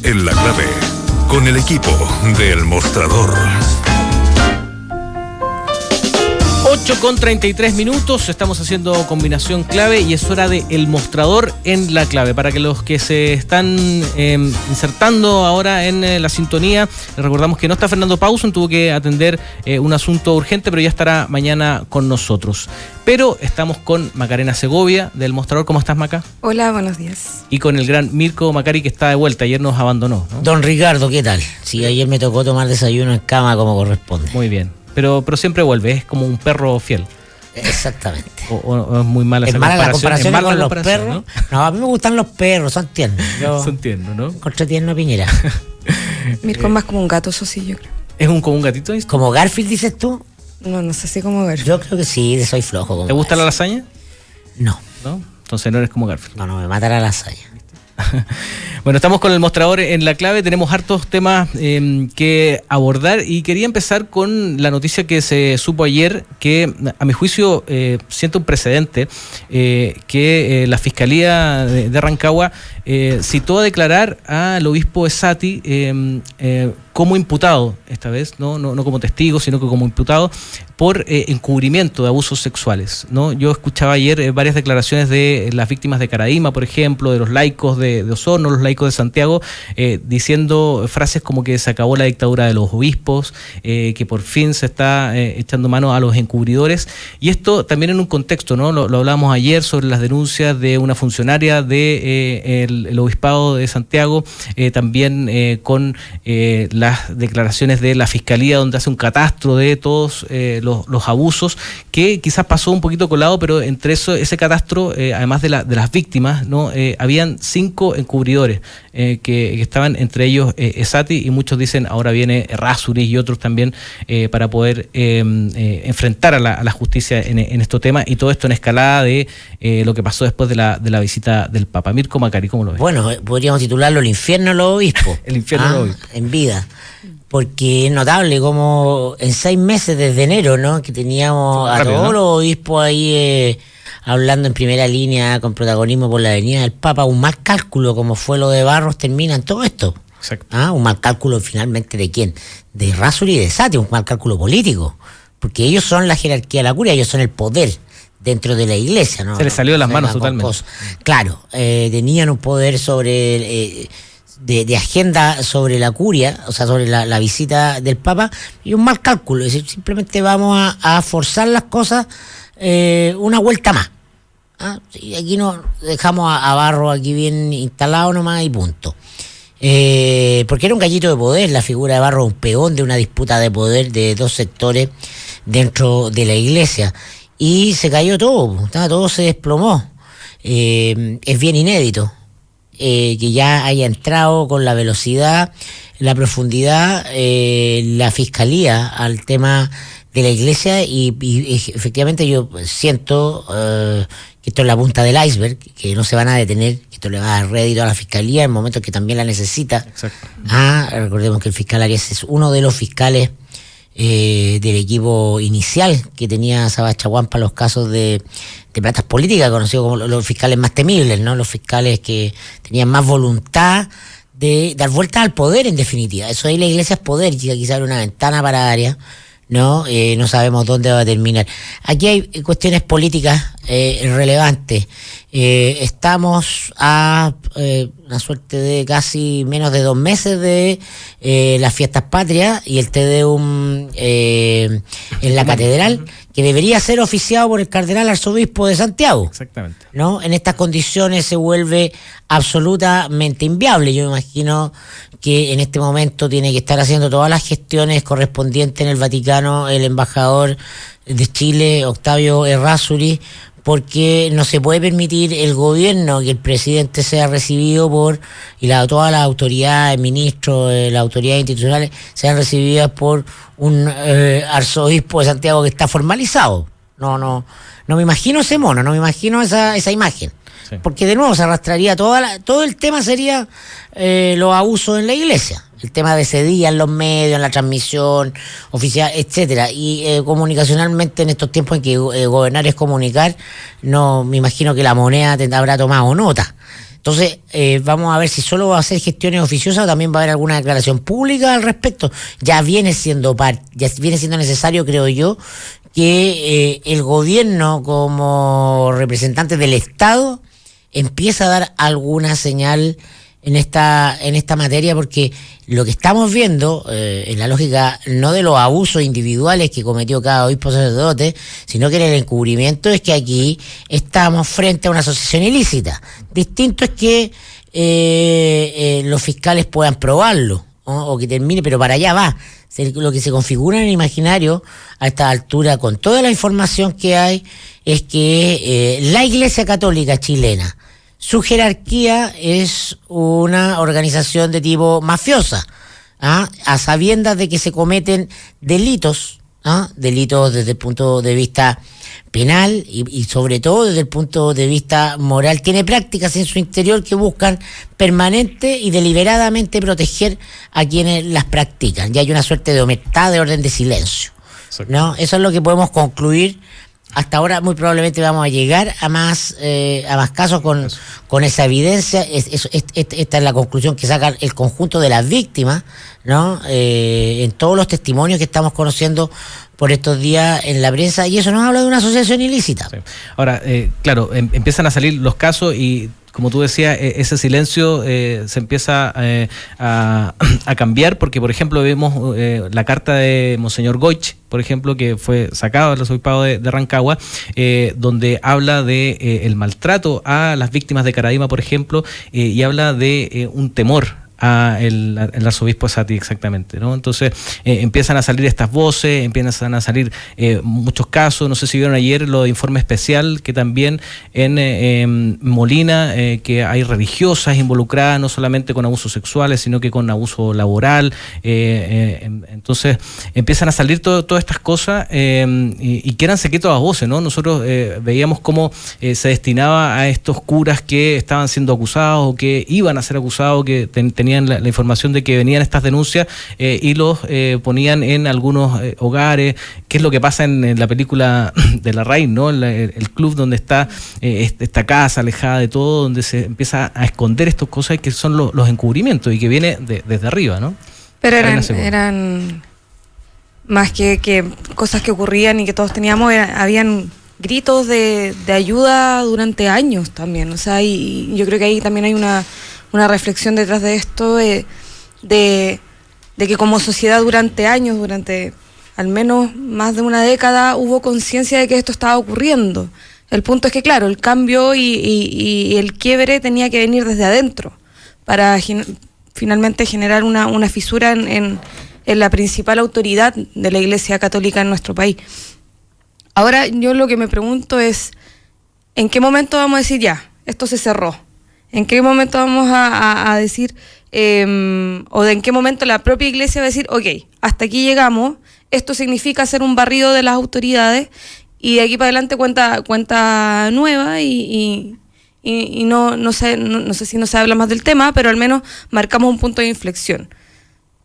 en La Clave, con el equipo del Mostrador. 8:33, estamos haciendo combinación clave y es hora de El Mostrador en La Clave. Para que los que se están insertando ahora en la sintonía, les recordamos que no está Fernando Pauson, tuvo que atender un asunto urgente, pero ya estará mañana con nosotros. Pero estamos con Macarena Segovia del Mostrador. ¿Cómo estás, Maca? Hola, buenos días. Y con el gran Mirko Macari, que está de vuelta, ayer nos abandonó, ¿no? Don Ricardo, ¿qué tal? Sí, ayer me tocó tomar desayuno en cama como corresponde. Muy bien. Pero siempre vuelve, es como un perro fiel. Exactamente. O es muy mala esa comparación. ¿Es mala con la los perros? ¿No? A mí me gustan los perros, son tiernos. Son tiernos, ¿no? Encontré tierno a Piñera. Mirko es más como un gato, eso sí, yo creo. ¿Es como un gatito? ¿Como Garfield, dices tú? No sé si como Garfield. Yo creo que sí, soy flojo. Como ¿Te gusta Garfield. la lasaña? No. ¿No? Entonces no eres como Garfield. No, me mata la lasaña. Bueno, estamos con el Mostrador en La Clave, tenemos hartos temas que abordar y quería empezar con la noticia que se supo ayer, que a mi juicio siente un precedente, que la Fiscalía de Rancagua citó a declarar al obispo Esati como imputado, esta vez, no como testigo, sino que como imputado por encubrimiento de abusos sexuales, ¿no? Yo escuchaba ayer varias declaraciones de las víctimas de Caraíma, por ejemplo, de los laicos de Osorno, los laicos de Santiago, diciendo frases como que se acabó la dictadura de los obispos, que por fin se está echando mano a los encubridores, y esto también en un contexto, ¿no? Lo hablábamos ayer sobre las denuncias de una funcionaria de el obispado de Santiago, también con las declaraciones de la Fiscalía, donde hace un catastro de todos los abusos, que quizás pasó un poquito colado, pero entre ese catastro, además de las víctimas, ¿no? Habían 5 encubridores que estaban, entre ellos Esati, y muchos dicen ahora viene Errázuriz y otros también para poder enfrentar a la justicia en estos temas, y todo esto en escalada de lo que pasó después de la visita del Papa. Mirko Macari, ¿cómo lo ves? Bueno, podríamos titularlo El infierno de los obispos. El infierno de los obispos. En vida. Porque es notable como en 6 meses desde enero, ¿no? Que teníamos a todos los obispos ahí hablando en primera línea con protagonismo por la venida del Papa. Un mal cálculo, como fue lo de Barros, termina en todo esto. Exacto. Un mal cálculo finalmente ¿de quién? De Errázuriz y de Esati, un mal cálculo político. Porque ellos son la jerarquía de la curia, ellos son el poder dentro de la iglesia, ¿no? Se les salió de las manos totalmente. Claro, tenían un poder sobre... De agenda sobre la curia, o sea, sobre la visita del Papa, y un mal cálculo, es decir, simplemente vamos a forzar las cosas una vuelta más. Y aquí nos dejamos a Barro aquí bien instalado nomás y punto. Porque era un gallito de poder, la figura de Barro, un peón de una disputa de poder de 2 sectores dentro de la iglesia, y se cayó todo se desplomó. Es bien inédito que ya haya entrado con la velocidad, la profundidad, la Fiscalía al tema de la iglesia, y efectivamente yo siento que esto es la punta del iceberg, que no se van a detener, que esto le va a dar rédito a la Fiscalía en momentos que también la necesita. Exacto. Recordemos que el fiscal Arias es uno de los fiscales del equipo inicial que tenía Sabachaguán para los casos de platas políticas, conocidos como los fiscales más temibles, ¿no? Los fiscales que tenían más voluntad de dar vuelta al poder, en definitiva. Eso ahí la iglesia es poder, quizá abre una ventana para Arias, ¿no? No sabemos dónde va a terminar. Aquí hay cuestiones políticas relevantes. Estamos a una suerte de casi menos de 2 meses de las fiestas patrias y el Te Deum en la catedral, que debería ser oficiado por el cardenal arzobispo de Santiago. Exactamente. ¿No? En estas condiciones se vuelve absolutamente inviable. Yo me imagino que en este momento tiene que estar haciendo todas las gestiones correspondientes en el Vaticano el embajador de Chile, Octavio Errázuriz, porque no se puede permitir el gobierno que el presidente sea recibido todas las autoridades, ministros, las autoridades institucionales sean recibidas por un arzobispo de Santiago que está formalizado. No me imagino ese mono, no me imagino esa imagen. Sí. Porque de nuevo se arrastraría todo el tema sería los abusos en la iglesia. El tema de ese día en los medios, en la transmisión oficial, etcétera. Y comunicacionalmente en estos tiempos en que gobernar es comunicar, no me imagino que la moneda habrá tomado nota. Entonces, vamos a ver si solo va a hacer gestiones oficiosas o también va a haber alguna declaración pública al respecto. Ya viene siendo necesario, creo yo, que el gobierno como representante del Estado empieza a dar alguna señal en esta materia, porque lo que estamos viendo, en la lógica no de los abusos individuales que cometió cada obispo sacerdote, sino que en el encubrimiento, es que aquí estamos frente a una asociación ilícita. Distinto es que los fiscales puedan probarlo, ¿no? O que termine, pero para allá va. Lo que se configura en el imaginario a esta altura, con toda la información que hay, es que la Iglesia Católica chilena, su jerarquía es una organización de tipo mafiosa, a sabiendas de que se cometen delitos, delitos desde el punto de vista penal y sobre todo desde el punto de vista moral. Tiene prácticas en su interior que buscan permanente y deliberadamente proteger a quienes las practican. Y hay una suerte de omertad de orden de silencio, ¿no? Eso es lo que podemos concluir. Hasta ahora muy probablemente vamos a llegar a más casos con esa evidencia. Esta es la conclusión que saca el conjunto de las víctimas, ¿no? En todos los testimonios que estamos conociendo por estos días en la prensa, y eso nos habla de una asociación ilícita. Sí. Ahora, claro, empiezan a salir los casos y, como tú decías, ese silencio se empieza a cambiar, porque, por ejemplo, vemos la carta de Monseñor Goich, por ejemplo, que fue sacado del arzobispado de Rancagua, donde habla de el maltrato a las víctimas de Caradima, por ejemplo, y habla de un temor el arzobispo Sati, exactamente, ¿no? Entonces empiezan a salir estas voces, empiezan a salir muchos casos. No sé si vieron ayer lo de informe especial, que también en Molina, que hay religiosas involucradas no solamente con abusos sexuales, sino que con abuso laboral. Entonces empiezan a salir todas estas cosas, y quedan secretos a voces, ¿no? Nosotros veíamos cómo se destinaba a estos curas que estaban siendo acusados o que iban a ser acusados, que tenían la información de que venían estas denuncias, y los ponían en algunos hogares. ¿Qué es lo que pasa en la película de Larraín, ¿no? El club donde está esta casa alejada de todo, donde se empieza a esconder estas cosas que son los encubrimientos y que viene desde arriba, ¿no? Pero eran más que cosas que ocurrían y que todos teníamos, habían gritos de ayuda durante años también. O sea, y yo creo que ahí también hay una reflexión detrás de esto, de que como sociedad durante años, durante al menos más de una década, hubo conciencia de que esto estaba ocurriendo. El punto es que, claro, el cambio y el quiebre tenía que venir desde adentro para finalmente generar una fisura en la principal autoridad de la Iglesia Católica en nuestro país. Ahora, yo lo que me pregunto es, ¿en qué momento vamos a decir ya, esto se cerró? ¿En qué momento vamos a decir, o de en qué momento la propia Iglesia va a decir, ok, hasta aquí llegamos, esto significa hacer un barrido de las autoridades y de aquí para adelante cuenta nueva y no sé si no se habla más del tema, pero al menos marcamos un punto de inflexión?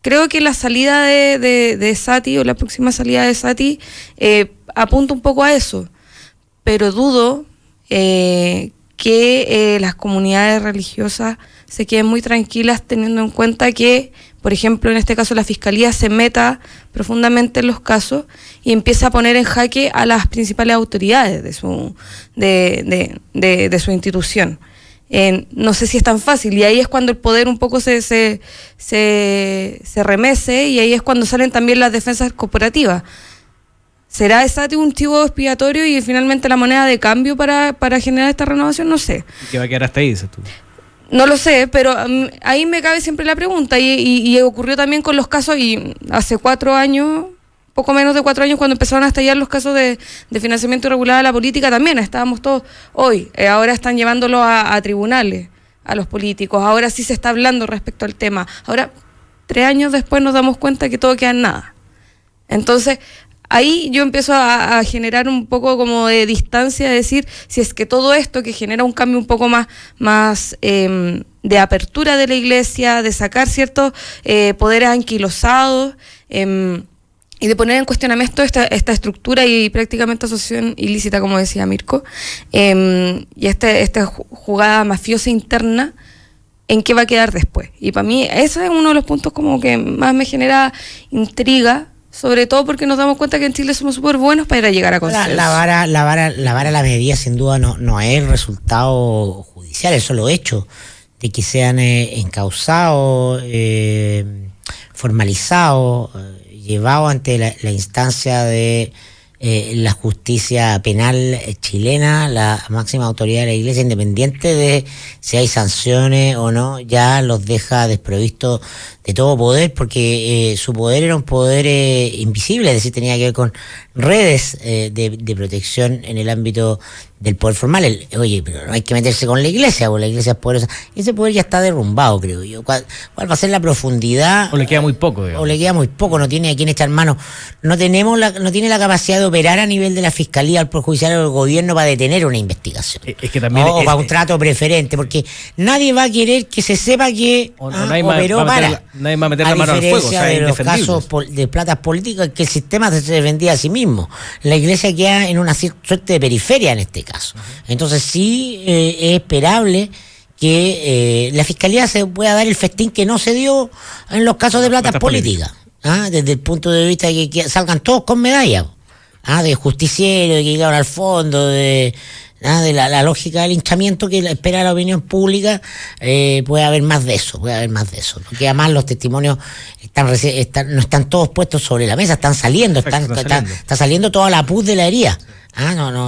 Creo que la salida de Sati, o la próxima salida de Sati, apunta un poco a eso, pero dudo que las comunidades religiosas se queden muy tranquilas, teniendo en cuenta que, por ejemplo, en este caso la Fiscalía se meta profundamente en los casos y empieza a poner en jaque a las principales autoridades de su institución. No sé si es tan fácil, y ahí es cuando el poder un poco se remece, y ahí es cuando salen también las defensas corporativas. ¿Será Sati un chivo expiatorio y finalmente la moneda de cambio para generar esta renovación? No sé. ¿Qué va a quedar hasta ahí, dices tú? No lo sé, pero ahí me cabe siempre la pregunta, y ocurrió también con los casos, y hace 4 años, poco menos de 4 años, cuando empezaron a estallar los casos de financiamiento irregular a la política, también estábamos todos, ahora están llevándolo a tribunales, a los políticos, ahora sí se está hablando respecto al tema, ahora 3 años después nos damos cuenta que todo queda en nada. Entonces, ahí yo empiezo a generar un poco como de distancia, de decir, si es que todo esto que genera un cambio un poco más de apertura de la Iglesia, de sacar ciertos poderes anquilosados, y de poner en cuestionamiento esta estructura y prácticamente asociación ilícita, como decía Mirko, y esta jugada mafiosa interna, ¿en qué va a quedar después? Y para mí ese es uno de los puntos como que más me genera intriga, sobre todo porque nos damos cuenta que en Chile somos súper buenos para ir a llegar a consensos. La vara, la medida sin duda no es el resultado judicial, es solo hecho de que sean encausados, formalizados, llevados ante la instancia de la justicia penal chilena, la máxima autoridad de la Iglesia, independiente de si hay sanciones o no, ya los deja desprovistos de todo poder, porque su poder era un poder invisible, es decir, tenía que ver con redes de protección en el ámbito del poder formal. Oye, pero no hay que meterse con la Iglesia, porque la Iglesia es poderosa. Ese poder ya está derrumbado, creo yo. ¿Cuál va a ser la profundidad? O le queda muy poco, digamos. O le queda muy poco, no tiene a quién echar mano. No tiene la capacidad de operar a nivel de la Fiscalía, el Poder Judicial o el Gobierno para detener una investigación. Es que también o para un trato preferente, porque nadie va a querer que se sepa que nadie va a meter la mano al fuego, o sea, de los casos de platas políticas, que el sistema se defendía a sí mismo. La Iglesia queda en una suerte de periferia en este caso. Entonces sí es esperable que la Fiscalía se pueda dar el festín que no se dio en los casos de platas políticas. Desde el punto de vista de que salgan todos con medallas. De justiciero, de que llegaron al fondo, de la lógica del linchamiento que espera la opinión pública. Puede haber más de eso, porque además los testimonios no están todos puestos sobre la mesa, están saliendo, está saliendo toda la pus de la herida.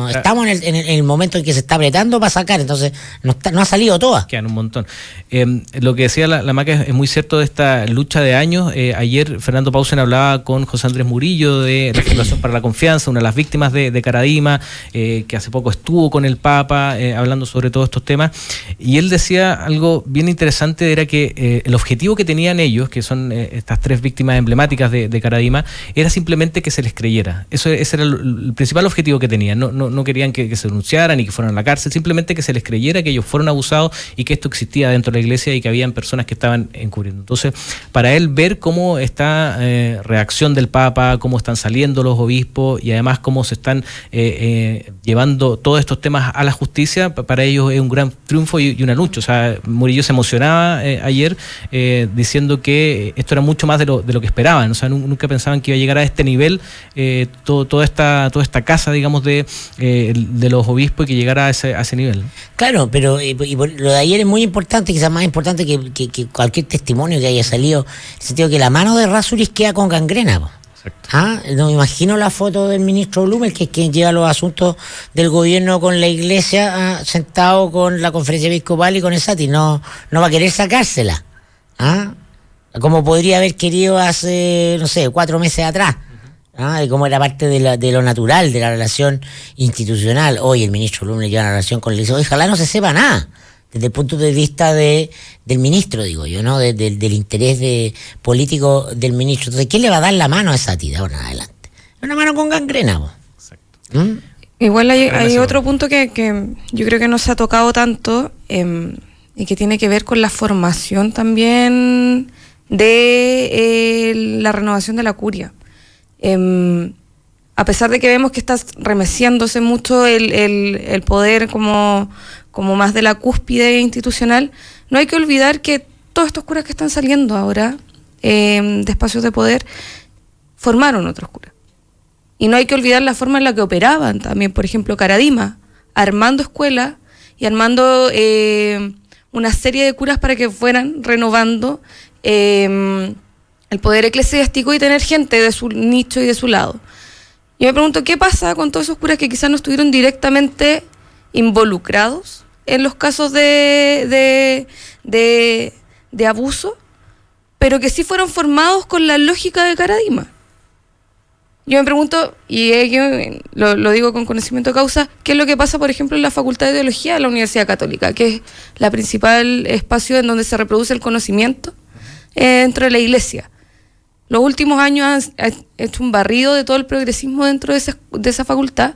Estamos en el momento en que se está apretando para sacar, entonces no ha salido toda. Quedan un montón. Lo que decía la Maca es muy cierto de esta lucha de años. Ayer Fernando Pausen hablaba con José Andrés Murillo de la Fundación para la Confianza, una de las víctimas de Caradima, que hace poco estuvo con el Papa hablando sobre todos estos temas, y él decía algo bien interesante, era que el objetivo que tenían ellos, que son estas 3 víctimas emblemáticas de Caradima, era simplemente que se les creyera. Ese era el principal objetivo que tenían. No querían que se denunciaran y que fueran a la cárcel, simplemente que se les creyera que ellos fueron abusados y que esto existía dentro de la Iglesia y que habían personas que estaban encubriendo. Entonces, para él ver cómo está reacción del Papa, cómo están saliendo los obispos y además cómo se están llevando todos estos temas a la justicia, para ellos es un gran triunfo y una lucha. O sea, Murillo se emocionaba ayer diciendo que esto era mucho más de lo que esperaban. O sea, nunca pensaban que iba a llegar a este nivel toda esta casa, digamos, de los obispos, y que llegara a ese nivel. Claro, pero lo de ayer es muy importante, quizás más importante que cualquier testimonio que haya salido, en el sentido que la mano de Rasuris queda con gangrena. No me imagino la foto del ministro Blumer, que es quien lleva los asuntos del gobierno con la Iglesia, sentado con la conferencia episcopal y con el SATI. No va a querer sacársela. Como podría haber querido hace, 4 meses atrás. Y como era parte de lo natural, de la relación institucional. Hoy el ministro Blumer lleva una relación con la Iglesia. Ojalá no se sepa nada, desde el punto de vista del ministro, digo yo, ¿no? Del interés político del ministro. Entonces, ¿quién le va a dar la mano a esa tira ahora en adelante? Una mano con gangrena, ¿no? Exacto. Igual hay otro punto que yo creo que no se ha tocado tanto, y que tiene que ver con la formación también de la renovación de la curia. A pesar de que vemos que está remeciéndose mucho el poder como más de la cúspide institucional, no hay que olvidar que todos estos curas que están saliendo ahora de espacios de poder formaron otros curas. Y no hay que olvidar la forma en la que operaban también, por ejemplo, Caradima, armando escuelas y armando una serie de curas para que fueran renovando el poder eclesiástico y tener gente de su nicho y de su lado. Yo me pregunto, ¿qué pasa con todos esos curas que quizás no estuvieron directamente involucrados en los casos de abuso, pero que sí fueron formados con la lógica de Caradima? Yo me pregunto, y yo lo digo con conocimiento de causa, ¿qué es lo que pasa, por ejemplo, en la Facultad de Teología de la Universidad Católica, que es la principal espacio en donde se reproduce el conocimiento dentro de la Iglesia? Los últimos años han hecho un barrido de todo el progresismo dentro de esa facultad,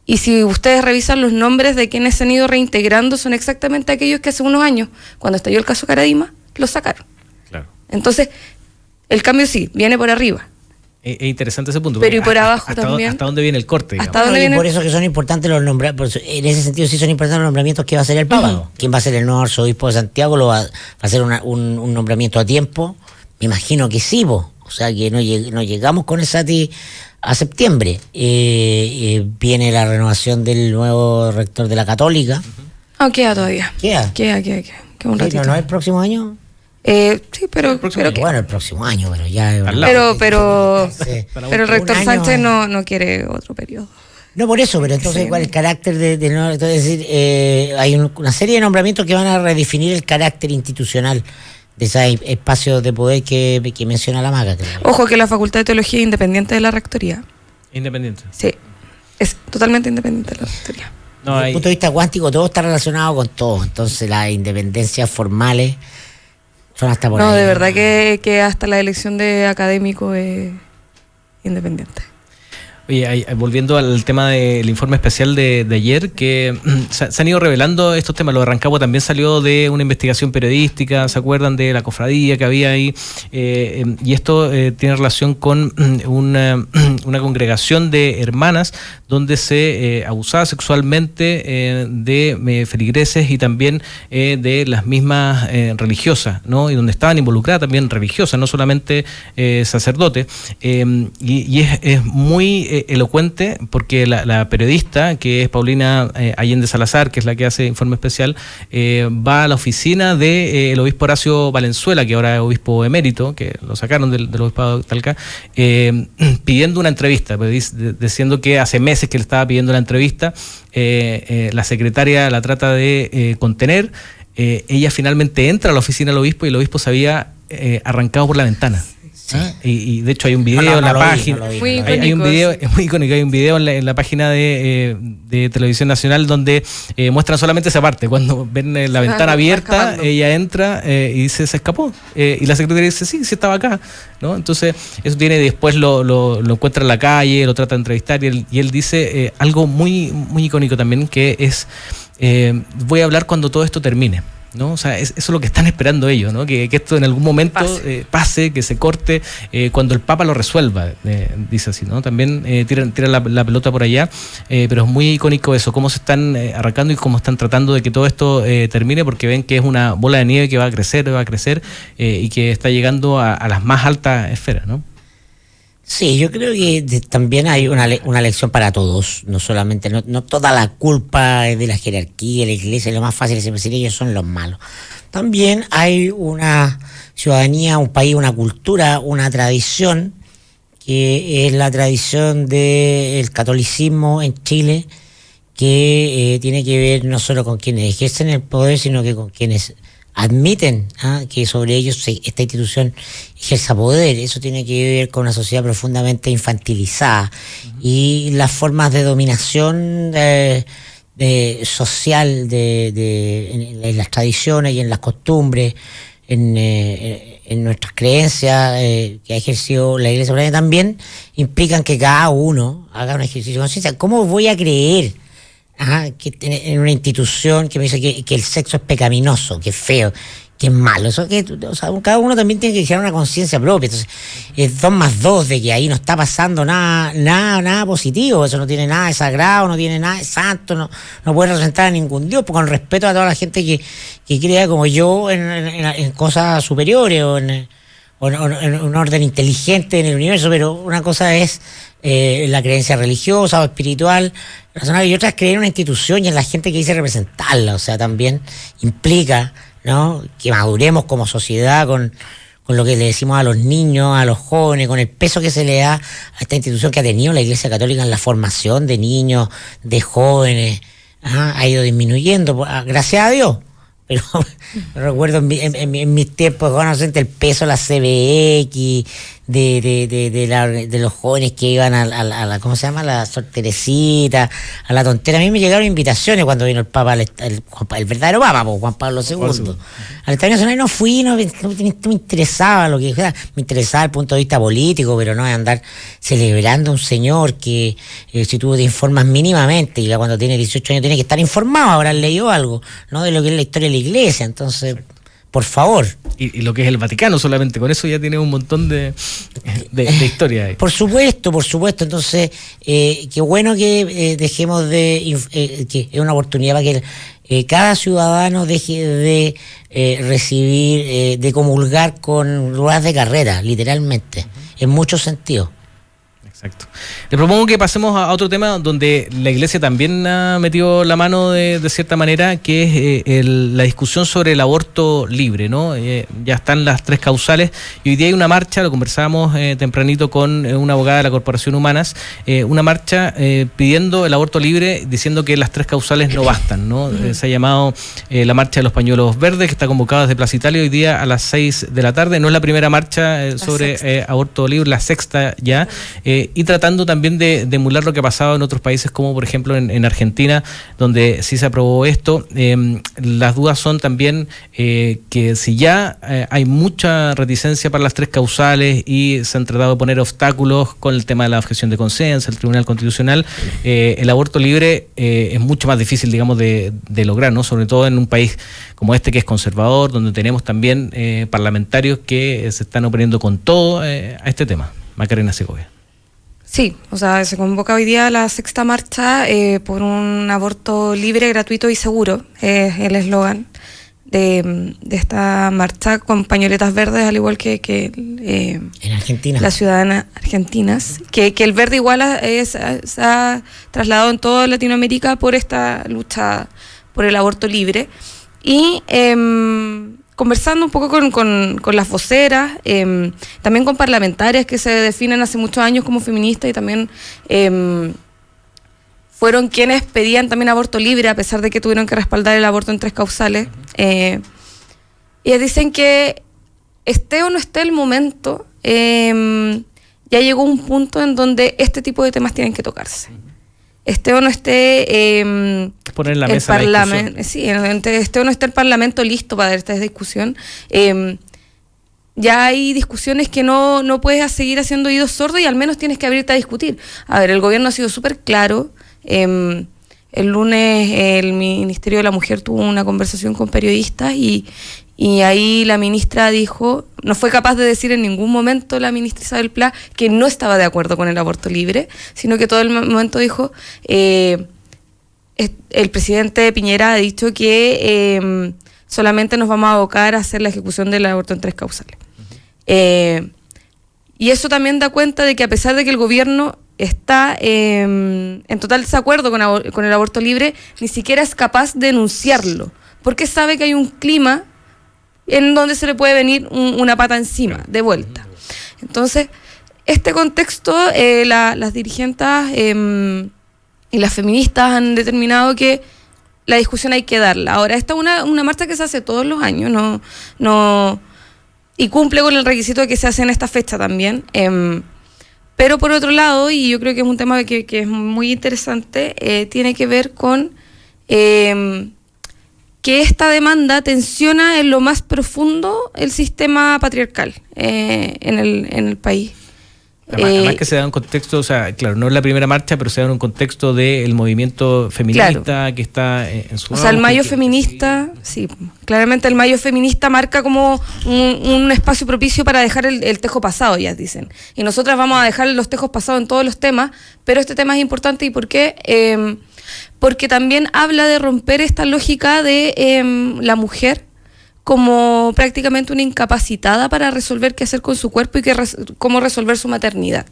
y si ustedes revisan los nombres de quienes se han ido reintegrando, son exactamente aquellos que hace unos años, cuando estalló el caso Caradima, los sacaron. Claro. Entonces, el cambio sí, viene por arriba, Es interesante ese punto. Pero y por abajo hasta, también. ¿Hasta dónde viene el corte? ¿Hasta digamos? dónde Y viene? por eso que son importantes los nombramientos, en ese sentido sí son importantes los nombramientos que va a hacer el Papa. ¿Quién va a ser el nuevo arzobispo de Santiago? ¿Va a hacer un nombramiento a tiempo? Me imagino que sí, po. O sea que no llegamos con el Sati a septiembre. Viene la renovación del nuevo rector de la Católica. Queda todavía. ¿Queda? Queda un Sí, ratito. ¿no es el próximo año? Sí, pero Bueno, el próximo año, pero ya... Al lado. pero Sí. el rector Un año. Sánchez no quiere otro periodo. No por eso, pero entonces Sí. ¿cuál es el carácter de no? Entonces, es decir, hay una serie de nombramientos que van a redefinir el carácter institucional de esos espacios de poder que menciona la Maga. Creo. Ojo que la Facultad de Teología es independiente de la Rectoría. Independiente. Sí, es totalmente independiente de la Rectoría. No, Desde hay, el punto de vista cuántico, todo está relacionado con todo. Entonces, las independencias formales son hasta por No, ahí. de verdad que hasta la elección de académico es independiente. oye, volviendo al tema del informe especial de ayer, que se han ido revelando estos temas. Lo de Rancagua también salió de una investigación periodística, ¿se acuerdan de la cofradía que había ahí? Y esto tiene relación con una congregación de hermanas donde se abusaba sexualmente de feligreses y también de las mismas religiosas, ¿no? Y donde estaban involucradas también religiosas, no solamente sacerdotes. Y es muy elocuente porque la periodista, que es Paulina Allende Salazar, que es la que hace informe especial, va a la oficina del obispo Horacio Valenzuela, que ahora es obispo emérito, que lo sacaron del obispado de Talca, pidiendo una entrevista, diciendo que hace meses que le estaba pidiendo la entrevista. La secretaria la trata de contener. Ella finalmente entra a la oficina del obispo y el obispo se había arrancado por la ventana. Sí. Y de hecho hay un video No, en la no lo vi, página. no lo vi, Muy no lo vi. Hay un icónico, video, sí. es muy icónico, hay un video en la página de Televisión Nacional donde muestran solamente esa parte. Cuando ven la ventana va abierta, escapando. ella entra y dice, se escapó. Y la secretaria dice, sí estaba acá, ¿no? Entonces, eso tiene, después lo encuentra en la calle, lo trata de entrevistar y él dice algo muy, muy icónico también, que es, voy a hablar cuando todo esto termine, ¿no? O sea, eso es lo que están esperando ellos, ¿no? Que esto en algún momento pase, que se corte, cuando el Papa lo resuelva, dice así, ¿no? También tiran la pelota por allá, pero es muy icónico eso, cómo se están arrancando y cómo están tratando de que todo esto termine, porque ven que es una bola de nieve que va a crecer y que está llegando a las más altas esferas, ¿no? Sí, yo creo que también hay una lección para todos, no solamente, no toda la culpa es de la jerarquía, la iglesia, lo más fácil es decir ellos son los malos. También hay una ciudadanía, un país, una cultura, una tradición, que es la tradición del catolicismo en Chile, que tiene que ver no solo con quienes ejercen el poder, sino que con quienes admiten que sobre ellos esta institución ejerza poder. Eso tiene que ver con una sociedad profundamente infantilizada y las formas de dominación social en las tradiciones y en las costumbres, en nuestras creencias que ha ejercido la Iglesia Católica también implican que cada uno haga un ejercicio de conciencia. ¿Cómo voy a creer que en una institución que me dice que el sexo es pecaminoso, que es feo, que es malo? Eso cada uno también tiene que generar una conciencia propia. Entonces, es 2 más 2 de que ahí no está pasando nada positivo. Eso no tiene nada de sagrado, no tiene nada de santo, no puede representar a ningún Dios, con respeto a toda la gente que crea como yo en cosas superiores o en un orden inteligente en el universo. Pero una cosa es la creencia religiosa o espiritual, razonable, y otra es creer en una institución y en la gente que dice representarla. O sea, también implica, ¿no?, que maduremos como sociedad con lo que le decimos a los niños, a los jóvenes, con el peso que se le da a esta institución que ha tenido la Iglesia Católica en la formación de niños, de jóvenes. Ha ido disminuyendo, gracias a Dios. Pero recuerdo en mis tiempos adolescentes el peso de la CBX, de los jóvenes que iban a la ¿cómo se llama? La Sor Teresita, a la tontera. A mí me llegaron invitaciones cuando vino el Papa, el verdadero Papa, Juan Pablo II. Al Estadio Nacional no fui, no me interesaba lo que dijera, me interesaba el punto de vista político, pero no de andar celebrando a un señor que si tú te informas mínimamente, y cuando tiene 18 años tiene que estar informado, habrás leído algo, ¿no?, de lo que es la historia de la Iglesia. Entonces, por favor. Y lo que es el Vaticano solamente, con eso ya tiene un montón de historia ahí. Por supuesto. Entonces, qué bueno que dejemos que es una oportunidad para que cada ciudadano deje de recibir, de comulgar con ruedas de carrera, literalmente, en muchos sentidos. Exacto. Le propongo que pasemos a otro tema donde la Iglesia también ha metido la mano de cierta manera, que es la discusión sobre el aborto libre, ¿no? Ya están las 3 causales y hoy día hay una marcha, lo conversábamos tempranito con una abogada de la Corporación Humanas, una marcha pidiendo el aborto libre, diciendo que las 3 causales no bastan, ¿no? Se ha llamado la marcha de los pañuelos verdes, que está convocada desde Plaza Italia hoy día a las 6 de la tarde. No es la primera marcha sobre aborto libre, la 6ª ya. Y tratando también de emular lo que ha pasado en otros países, como por ejemplo en Argentina, donde sí se aprobó esto. Las dudas son también que si ya hay mucha reticencia para las 3 causales y se han tratado de poner obstáculos con el tema de la objeción de conciencia, el Tribunal Constitucional, el aborto libre es mucho más difícil, digamos, de lograr, ¿no? Sobre todo en un país como este que es conservador, donde tenemos también parlamentarios que se están oponiendo con todo a este tema. Macarena Segovia. Sí, o sea, se convoca hoy día la 6ª marcha por un aborto libre, gratuito y seguro, es el eslogan de esta marcha, con pañoletas verdes, al igual que en Argentina, las ciudadanas argentinas, que el verde igual se ha trasladado en toda Latinoamérica por esta lucha por el aborto libre. Y conversando un poco con las voceras, también con parlamentarias que se definen hace muchos años como feministas y también fueron quienes pedían también aborto libre, a pesar de que tuvieron que respaldar el aborto en 3 causales. Ellas dicen que esté o no esté el momento, ya llegó un punto en donde este tipo de temas tienen que tocarse. Esté o no esté poner en la mesa el Parlamento, sí, esté o no esté el Parlamento listo para esta discusión, ya hay discusiones que no puedes seguir haciendo oídos sordos y al menos tienes que abrirte a discutir. A ver, el gobierno ha sido súper claro. El lunes el Ministerio de la Mujer tuvo una conversación con periodistas y ahí la ministra dijo, no fue capaz de decir en ningún momento la ministra Isabel Pla que no estaba de acuerdo con el aborto libre, sino que todo el momento dijo, el presidente Piñera ha dicho que solamente nos vamos a abocar a hacer la ejecución del aborto en 3 causales. Y eso también da cuenta de que a pesar de que el gobierno está en total desacuerdo con el aborto libre, ni siquiera es capaz de denunciarlo, porque sabe que hay un clima en donde se le puede venir una pata encima, de vuelta. Entonces, este contexto, las dirigentes y las feministas han determinado que la discusión hay que darla. Ahora, esta es una marcha que se hace todos los años, y cumple con el requisito de que se hace en esta fecha también. Pero por otro lado, y yo creo que es un tema que es muy interesante, tiene que ver con que esta demanda tensiona en lo más profundo el sistema patriarcal en el país. Además que se da un contexto, o sea, claro, no es la primera marcha, pero se da en un contexto del movimiento feminista, claro, que está en su... O sea, el mayo feminista, sí, claramente el mayo feminista marca como un espacio propicio para dejar el tejo pasado, ya dicen. Y nosotras vamos a dejar los tejos pasados en todos los temas, pero este tema es importante. ¿Y por qué? Porque también habla de romper esta lógica de la mujer como prácticamente una incapacitada para resolver qué hacer con su cuerpo y cómo resolver su maternidad.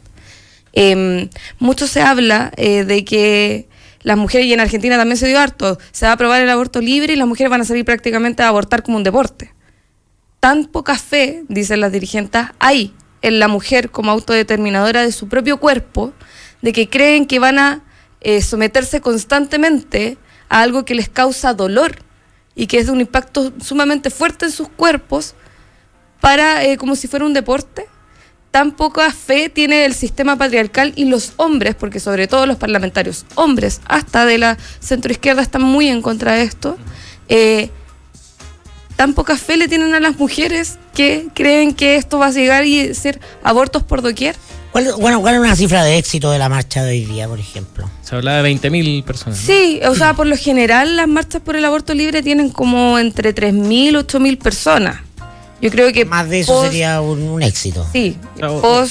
Mucho se habla de que las mujeres, y en Argentina también se dio harto, se va a aprobar el aborto libre y las mujeres van a salir prácticamente a abortar como un deporte. Tan poca fe, dicen las dirigentes, hay en la mujer como autodeterminadora de su propio cuerpo, de que creen que van a someterse constantemente a algo que les causa dolor y que es de un impacto sumamente fuerte en sus cuerpos, para como si fuera un deporte. Tan poca fe tiene el sistema patriarcal y los hombres, porque sobre todo los parlamentarios hombres, hasta de la centroizquierda, están muy en contra de esto. Tan poca fe le tienen a las mujeres que creen que esto va a llegar y ser abortos por doquier. ¿Cuál es una cifra de éxito de la marcha de hoy día, por ejemplo? Se hablaba de 20.000 personas, ¿no? Sí, o sea, por lo general las marchas por el aborto libre tienen como entre 3.000 8.000 personas. Yo creo que Más de eso sería un éxito. Sí, Hoy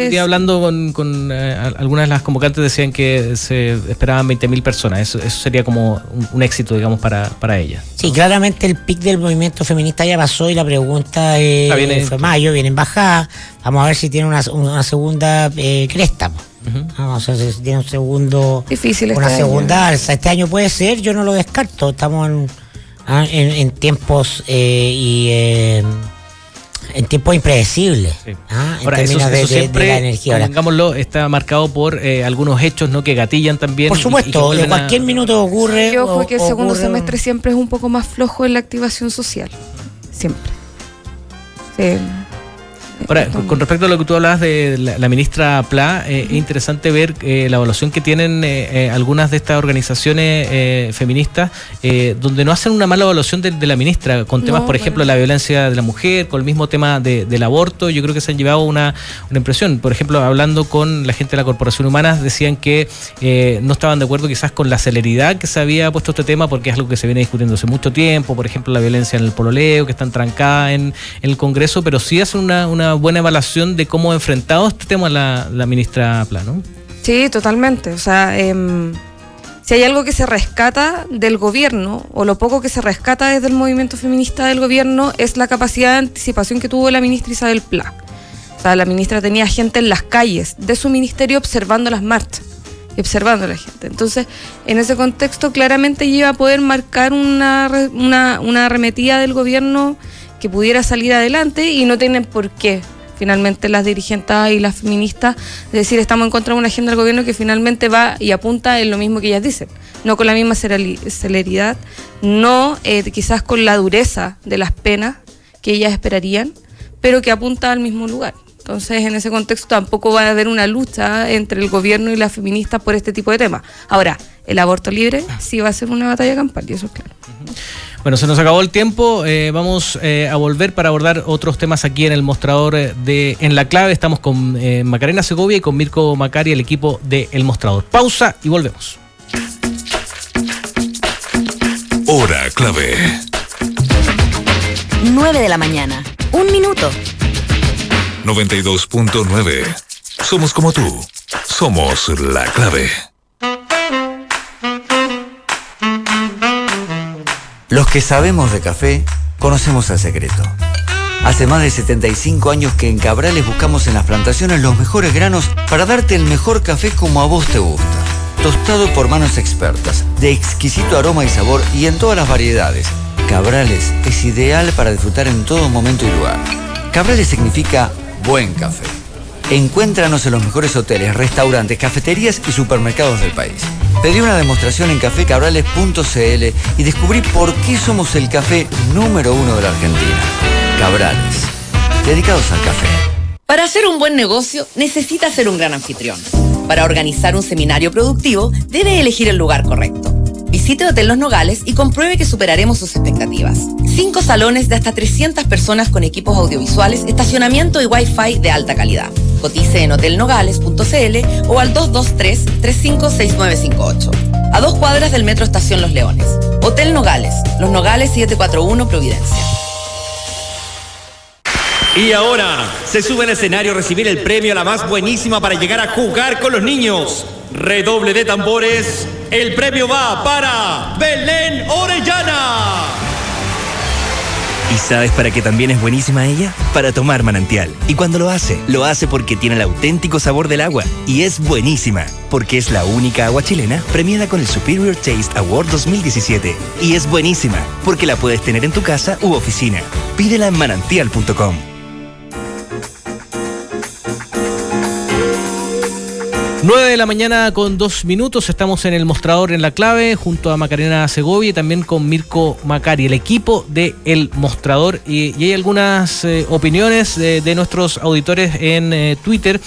día hablando con algunas de las convocantes decían que se esperaban 20.000 personas. Eso sería como un éxito, digamos, para ellas. Sí, claramente el pic del movimiento feminista ya pasó y la pregunta fue mayo, viene en bajada. Vamos a ver si tiene una segunda cresta. Vamos a ver si tiene Difícil una este segunda año. alza. Este año puede ser, yo no lo descarto. Estamos en tiempos en tiempos impredecibles. Sí. En Ahora, términos eso siempre, de la energía. Ahora, pongámoslo, está marcado por algunos hechos, ¿no?, que gatillan también. por supuesto, de cualquier minuto ocurre. Y ojo que el segundo ocurre semestre siempre es un poco más flojo en la activación social. Siempre. Sí. Ahora, con respecto a lo que tú hablabas de la ministra Pla, es interesante ver la evaluación que tienen algunas de estas organizaciones feministas, donde no hacen una mala evaluación de la ministra, con temas, por ejemplo, la violencia de la mujer, con el mismo tema del aborto. Yo creo que se han llevado una impresión. Por ejemplo, hablando con la gente de la Corporación Humanas, decían que no estaban de acuerdo quizás con la celeridad que se había puesto este tema, porque es algo que se viene discutiendo hace mucho tiempo. Por ejemplo, la violencia en el pololeo, que está trancada en el Congreso, pero sí hacen una buena evaluación de cómo ha enfrentado este tema la ministra Pla, ¿no? Sí, totalmente. O sea, si hay algo que se rescata del gobierno, o lo poco que se rescata desde el movimiento feminista del gobierno, es la capacidad de anticipación que tuvo la ministra Isabel Pla. O sea, la ministra tenía gente en las calles de su ministerio observando las marchas y observando a la gente. Entonces, en ese contexto, claramente iba a poder marcar una arremetida del gobierno que pudiera salir adelante, y no tienen por qué finalmente las dirigentes y las feministas decir estamos en contra de una agenda del gobierno que finalmente va y apunta en lo mismo que ellas dicen, no con la misma celeridad, no quizás con la dureza de las penas que ellas esperarían, pero que apunta al mismo lugar. Entonces, en ese contexto tampoco va a haber una lucha entre el gobierno y las feministas por este tipo de temas. Ahora, el aborto libre sí va a ser una batalla campal, y eso es claro. Bueno, se nos acabó el tiempo. Vamos a volver para abordar otros temas aquí en el mostrador En la Clave. Estamos con Macarena Segovia y con Mirko Macari, el equipo de El Mostrador. Pausa y volvemos. Hora clave. 9 de la mañana. 1 minuto. 92.9. Somos como tú. Somos la clave. Los que sabemos de café, conocemos el secreto. Hace más de 75 años que en Cabrales buscamos en las plantaciones los mejores granos para darte el mejor café como a vos te gusta. Tostado por manos expertas, de exquisito aroma y sabor y en todas las variedades. Cabrales es ideal para disfrutar en todo momento y lugar. Cabrales significa buen café. Encuéntranos en los mejores hoteles, restaurantes, cafeterías y supermercados del país. Pedí una demostración en cafecabrales.cl y descubrí por qué somos el café número 1 de la Argentina. Cabrales, dedicados al café. Para hacer un buen negocio, necesita ser un gran anfitrión. Para organizar un seminario productivo, debe elegir el lugar correcto. Visite Hotel Los Nogales y compruebe que superaremos sus expectativas. 5 salones de hasta 300 personas con equipos audiovisuales, estacionamiento y Wi-Fi de alta calidad. Cotice en hotelnogales.cl o al 223-356958. A 2 cuadras del Metro Estación Los Leones. Hotel Nogales, Los Nogales 741 Providencia. Y ahora se sube al escenario a recibir el premio a la más buenísima para llegar a jugar con los niños. Redoble de tambores. El premio va para Belén Orellana. ¿Y sabes para qué también es buenísima ella? Para tomar manantial. Y cuando lo hace porque tiene el auténtico sabor del agua. Y es buenísima, porque es la única agua chilena premiada con el Superior Taste Award 2017. Y es buenísima, porque la puedes tener en tu casa u oficina. Pídela en manantial.com. 9 de la mañana con 2 minutos, estamos en el Mostrador en la Clave junto a Macarena Segovia y también con Mirko Macari, el equipo de El Mostrador, y hay algunas opiniones de nuestros auditores en Twitter,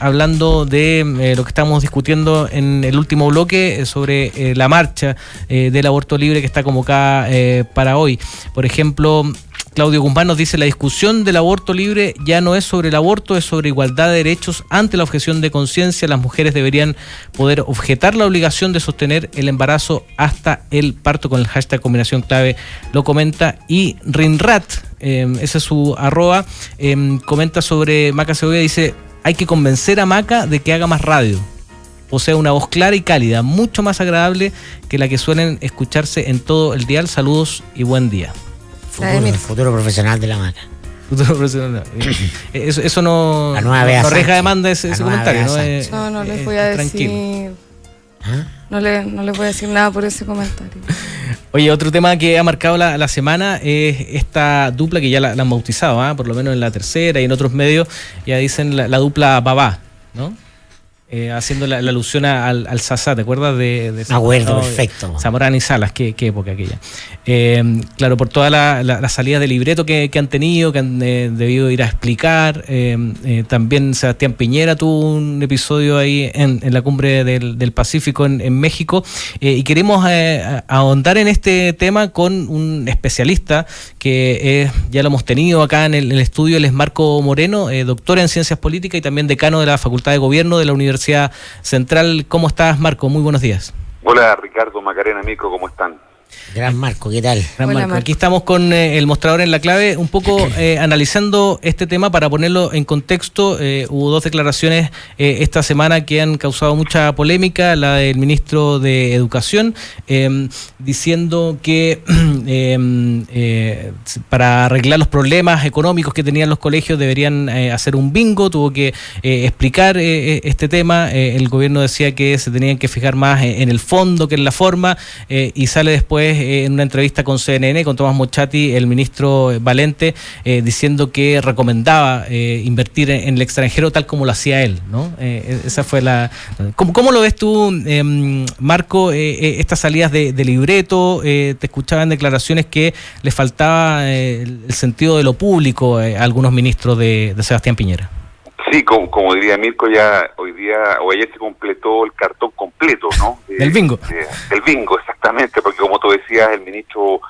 hablando de lo que estamos discutiendo en el último bloque sobre la marcha del aborto libre que está convocada para hoy. Por ejemplo, Claudio Guzmán nos dice: la discusión del aborto libre ya no es sobre el aborto, es sobre igualdad de derechos ante la objeción de conciencia. Las mujeres deberían poder objetar la obligación de sostener el embarazo hasta el parto, con el hashtag combinación clave, lo comenta. Y Rinrat, ese es su arroba, comenta sobre Maca Segovia, dice: hay que convencer a Maca de que haga más radio. O sea, una voz clara y cálida, mucho más agradable que la que suelen escucharse en todo el dial. Saludos y buen día. Futuro profesional de la Maca. Futuro profesional. Eso no arriesga demanda ese comentario, ¿no? No les voy a decir. No les voy a decir nada por ese comentario. Oye, otro tema que ha marcado la semana es esta dupla que ya la han bautizado, por lo menos en La Tercera y en otros medios, ya dicen la dupla Babá, ¿no? Haciendo la alusión al Sasá, ¿te acuerdas de me acuerdo, perfecto. Zamorano y Salas, qué época aquella. Claro, por toda la salida de libreto que han tenido, que han debido ir a explicar. También Sebastián Piñera tuvo un episodio ahí en la cumbre del Pacífico en México. Y queremos ahondar en este tema con un especialista que ya lo hemos tenido acá en el estudio. Él es Marco Moreno, doctor en Ciencias Políticas y también decano de la Facultad de Gobierno de la Universidad Central. ¿Cómo estás, Marco? Muy buenos días. Hola, Ricardo, Macarena, Mirko, ¿cómo están? Gran Marco, ¿qué tal? Gran Marco. Aquí estamos con el mostrador en la clave, un poco analizando este tema para ponerlo en contexto. Hubo dos declaraciones esta semana que han causado mucha polémica. La del ministro de Educación, diciendo que para arreglar los problemas económicos que tenían los colegios deberían hacer un bingo. Tuvo que explicar este tema. El gobierno decía que se tenían que fijar más en el fondo que en la forma, y sale después en una entrevista con CNN, con Tomás Mochati, el ministro Valente, diciendo que recomendaba invertir en el extranjero tal como lo hacía él, ¿no? Esa fue la... ¿Cómo lo ves tú, Marco, estas salidas de libreto? Te escuchaba en declaraciones que les faltaba el sentido de lo público a algunos ministros de Sebastián Piñera. Sí, como diría Mirko, ya hoy día o ayer se completó el cartón completo, ¿no? Del bingo. Del bingo, exactamente, porque como tú decías, el ministro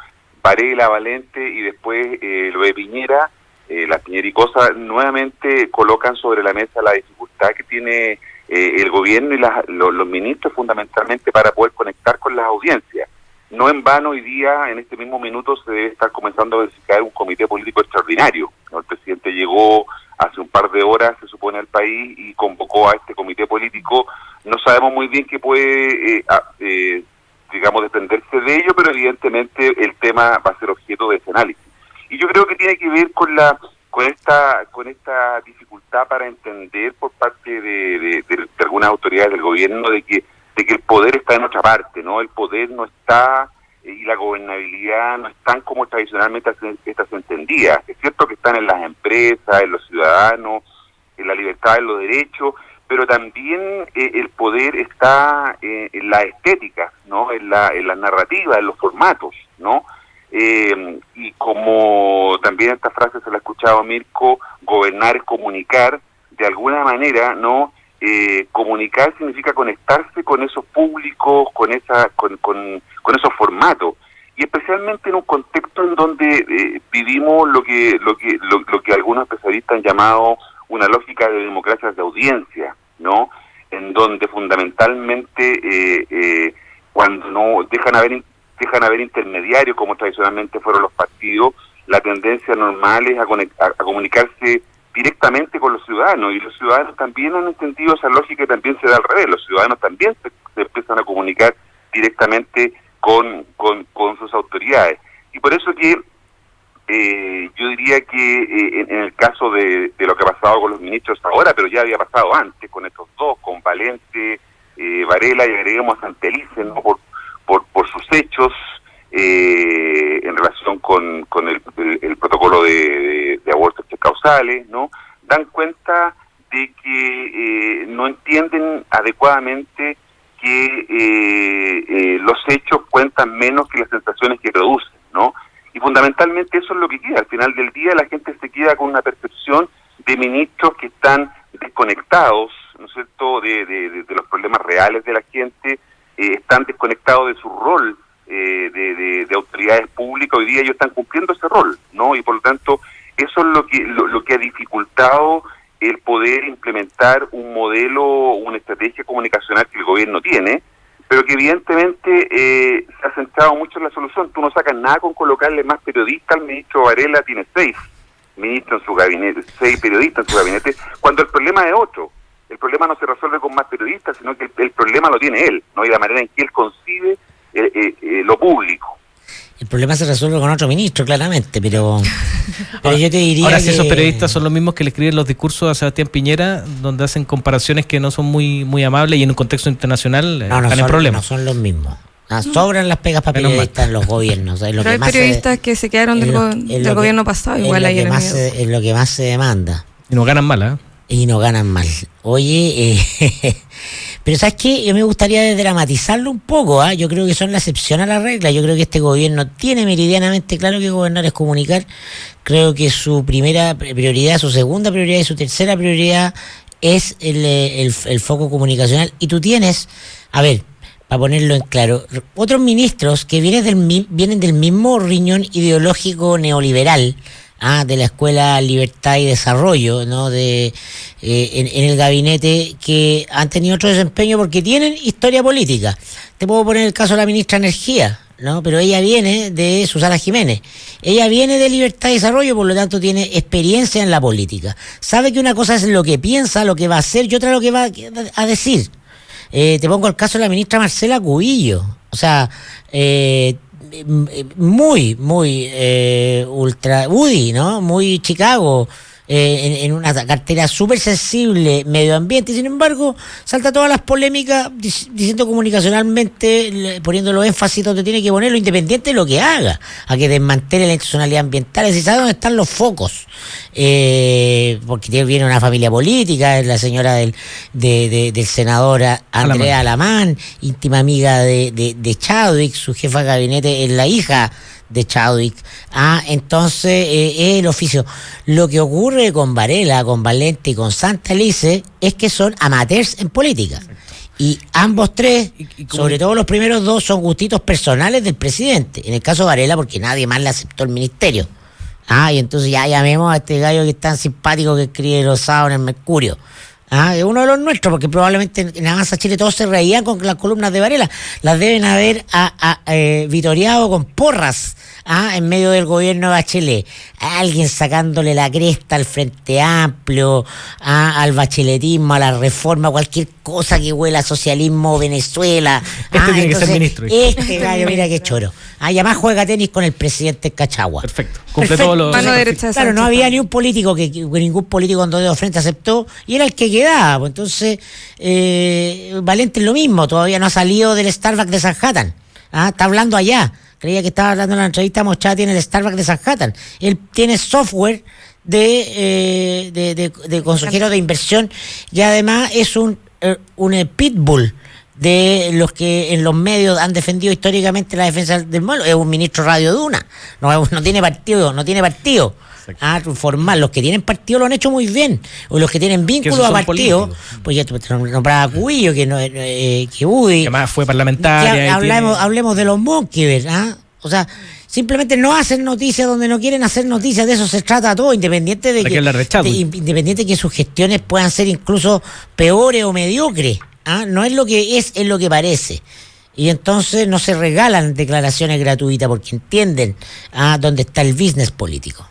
Varela, Valente y después lo de Piñera, las piñericosas nuevamente colocan sobre la mesa la dificultad que tiene el gobierno y los ministros fundamentalmente para poder conectar con las audiencias. No en vano hoy día, en este mismo minuto, se debe estar comenzando a verificar un comité político extraordinario, ¿no? El presidente llegó hace un par de horas, se supone, al país y convocó a este comité político. No sabemos muy bien qué puede, digamos, desprenderse de ello, pero evidentemente el tema va a ser objeto de ese análisis. Y yo creo que tiene que ver con esta dificultad para entender por parte de algunas autoridades del gobierno de que el poder está en otra parte, ¿no? El poder no está, y la gobernabilidad no están como tradicionalmente se entendía. Es cierto que están en las empresas, en los ciudadanos, en la libertad, en los derechos, pero también el poder está en la estética, ¿no? En la narrativa, en los formatos, ¿no? Y como también esta frase se la ha escuchado a Mirko, gobernar es comunicar, de alguna manera, ¿no? Comunicar significa conectarse con esos públicos, con esos formatos, y especialmente en un contexto en donde vivimos lo que algunos especialistas han llamado una lógica de democracias de audiencia, ¿no? En donde fundamentalmente cuando no dejan haber intermediarios como tradicionalmente fueron los partidos, la tendencia normal es a comunicarse directamente con los ciudadanos, y los ciudadanos también han entendido esa lógica y también se da al revés. Los ciudadanos también se empiezan a comunicar directamente con sus autoridades. Y por eso que yo diría que en el caso de lo que ha pasado con los ministros ahora, pero ya había pasado antes con estos dos, con Valente, Varela y agreguemos a Santelice, ¿no? por sus hechos en relación con el protocolo de abortos causales, ¿no? Dan cuenta de que no entienden adecuadamente que los hechos cuentan menos que las sensaciones que producen, ¿no? Y fundamentalmente eso es lo que queda. Al final del día la gente se queda con una percepción de ministros que están desconectados, ¿no es cierto?, de los problemas reales de la gente, están desconectados de su rol de autoridades públicas, hoy día ellos están cumpliendo ese rol, ¿no? Y por lo tanto, eso es lo que ha dificultado el poder implementar un modelo, una estrategia comunicacional que el gobierno tiene, pero que evidentemente se ha centrado mucho en la solución. Tú no sacas nada con colocarle más periodistas. El ministro Varela tiene 6 ministros en su gabinete, 6 periodistas en su gabinete, cuando el problema es otro. El problema no se resuelve con más periodistas, sino que el problema lo tiene él, ¿no? Y la manera en que él concibe lo público. El problema se resuelve con otro ministro, claramente, pero yo te diría ahora, que... si esos periodistas son los mismos que le escriben los discursos a Sebastián Piñera, donde hacen comparaciones que no son muy amables y en un contexto internacional están en problemas. No son los mismos. Sobran las pegas para periodistas en los gobiernos. Pero hay periodistas que se quedaron del gobierno pasado, igual hay es lo que más se demanda. Y no ganan mal, ¿eh? Y no ganan mal. Oye, pero ¿sabes qué? Yo me gustaría desdramatizarlo un poco, ¿ah? Yo creo que son la excepción a la regla. Yo creo que este gobierno tiene meridianamente claro que gobernar es comunicar. Creo que su primera prioridad, su segunda prioridad y su tercera prioridad es el foco comunicacional. Y tú tienes, a ver, para ponerlo en claro, otros ministros que vienen del mismo riñón ideológico neoliberal, de la Escuela Libertad y Desarrollo, ¿no? En el gabinete, que han tenido otro desempeño porque tienen historia política. Te puedo poner el caso de la ministra de Energía, ¿no? Pero ella viene de Susana Jiménez. Ella viene de Libertad y Desarrollo, por lo tanto tiene experiencia en la política. Sabe que una cosa es lo que piensa, lo que va a hacer, y otra lo que va a decir. Te pongo el caso de la ministra Marcela Cubillo. O sea, muy ultra Woody, ¿no? Muy Chicago, en una cartera súper sensible, medio ambiente, y sin embargo salta todas las polémicas diciendo comunicacionalmente, poniendo énfasis donde tiene que ponerlo, independiente de lo que haga, a que desmantele la institucionalidad ambiental. Si sabe dónde están los focos, porque viene una familia política, es la señora del senador Andrea Alamán, íntima amiga de Chadwick, su jefa de gabinete es la hija de Chadwick. Entonces es el oficio. Lo que ocurre con Varela, con Valente y con Santelice es que son amateurs en política. Y ambos tres, sobre todo los primeros dos, son gustitos personales del presidente. En el caso de Varela, porque nadie más le aceptó el ministerio. Y entonces ya llamemos a este gallo que es tan simpático que escribe los sábados en el Mercurio. Es uno de los nuestros, porque probablemente en Avanza Chile todos se reían con las columnas de Varela. Las deben haber vitoreado con porras en medio del gobierno de Bachelet. Alguien sacándole la cresta al Frente Amplio, al bacheletismo, a la reforma, cualquier cosa que huela a socialismo Venezuela. Tiene que ser ministro. Este gallo, mira qué choro. Y además juega tenis con el presidente Cachagua. Perfecto. Cumple todos los... Mano derecha de Claro, no Sánchez. había ni un político ningún político con dedo de frente aceptó, y era el que quedaba. Pues entonces, Valente es lo mismo, todavía no ha salido del Starbucks de Manhattan. Está hablando allá. Creía que estaba hablando en la entrevista, Mochada tiene el Starbucks de Manhattan. Él tiene software de consejero de inversión, y además es un pitbull de los que en los medios han defendido históricamente la defensa del modelo. Es un ministro Radio Duna, no tiene partido formal. Los que tienen partido lo han hecho muy bien, o los que tienen vínculos a partido, pues ya nombraba Cubillo, que Woody, que más fue parlamentaria. Hablemos de los Monkever, o sea, simplemente no hacen noticias donde no quieren hacer noticias. De eso se trata todo, independiente de independiente de que sus gestiones puedan ser incluso peores o mediocres. No es lo que es lo que parece. Y entonces no se regalan declaraciones gratuitas porque entienden dónde está el business político.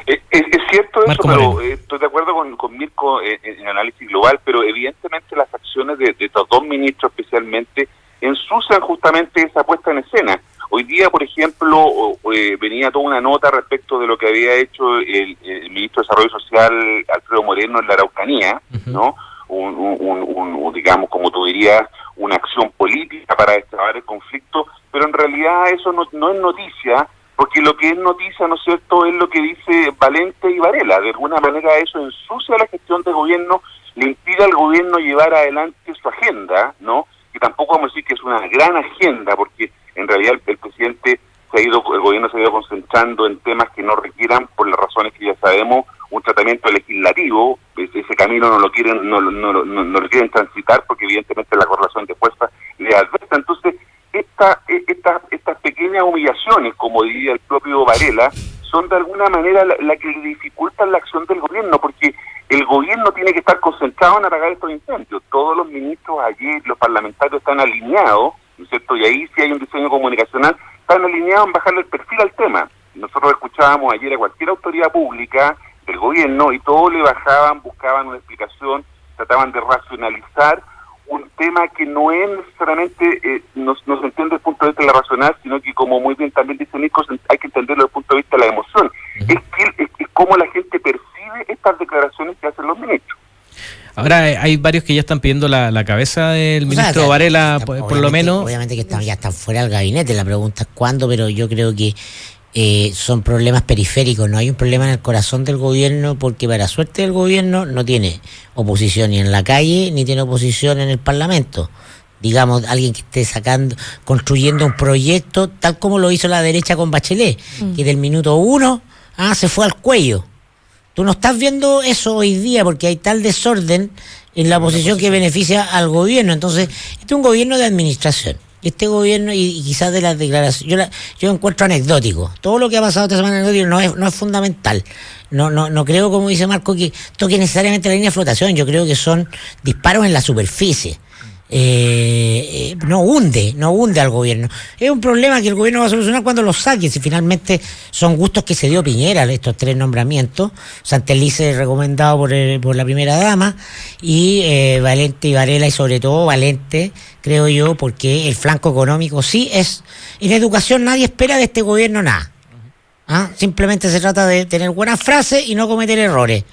Es cierto Marco eso, pero Moreno. estoy de acuerdo con Mirko en análisis global, pero evidentemente las acciones de estos dos ministros especialmente ensucian justamente esa puesta en escena. Hoy día, por ejemplo, venía toda una nota respecto de lo que había hecho el ministro de Desarrollo Social, Alfredo Moreno, en la Araucanía, ¿no? Digamos, como tú dirías, una acción política para destrabar el conflicto, pero en realidad eso no es noticia, porque lo que es noticia, ¿no es cierto?, es lo que dice Valente y Varela. De alguna manera eso ensucia la gestión del gobierno, le impide al gobierno llevar adelante su agenda, ¿no? Que tampoco vamos a decir que es una gran agenda, porque en realidad el presidente el gobierno se ha ido concentrando en temas que no requieran, por las razones que ya sabemos, un tratamiento legislativo. Ese camino no lo quieren transitar, porque evidentemente la correlación de fuerzas le adversa. Entonces, estas pequeñas humillaciones, como diría el propio Varela, son de alguna manera la que le dificultan la acción del gobierno, porque el gobierno tiene que estar concentrado en apagar estos incendios. Todos los ministros allí, los parlamentarios están alineados, ¿no es cierto? Y ahí sí hay un diseño comunicacional, están alineados en bajarle el perfil al tema. Nosotros escuchábamos ayer a cualquier autoridad pública del gobierno y todos le bajaban, buscaban una explicación, trataban de racionalizar un tema que no es necesariamente, no se entiende desde el punto de vista de la racional, sino que, como muy bien también dice Nico, hay que entenderlo desde el punto de vista de la emoción. Es cómo la gente percibe estas declaraciones que hacen los ministros. Ahora hay varios que ya están pidiendo la cabeza del ministro Varela, por lo menos. Obviamente que ya están fuera del gabinete, la pregunta es cuándo, pero yo creo que son problemas periféricos, no hay un problema en el corazón del gobierno, porque para suerte del gobierno no tiene oposición ni en la calle, ni tiene oposición en el Parlamento. Digamos, alguien que esté construyendo un proyecto tal como lo hizo la derecha con Bachelet, que del minuto 1 se fue al cuello. Tú no estás viendo eso hoy día porque hay tal desorden en la oposición que beneficia al gobierno. Entonces, este es un gobierno de administración. Este gobierno, y quizás de las declaraciones, yo encuentro anecdótico. Todo lo que ha pasado esta semana anecdótico no es fundamental. No creo, como dice Marco, que toque necesariamente la línea de flotación. Yo creo que son disparos en la superficie. No hunde al gobierno. Es un problema que el gobierno va a solucionar cuando lo saque, si finalmente son gustos que se dio Piñera, estos 3 nombramientos. Santelice recomendado por la primera dama, y Valente y Varela, y sobre todo Valente, creo yo, porque el flanco económico sí es. En educación nadie espera de este gobierno nada. Simplemente se trata de tener buenas frases y no cometer errores.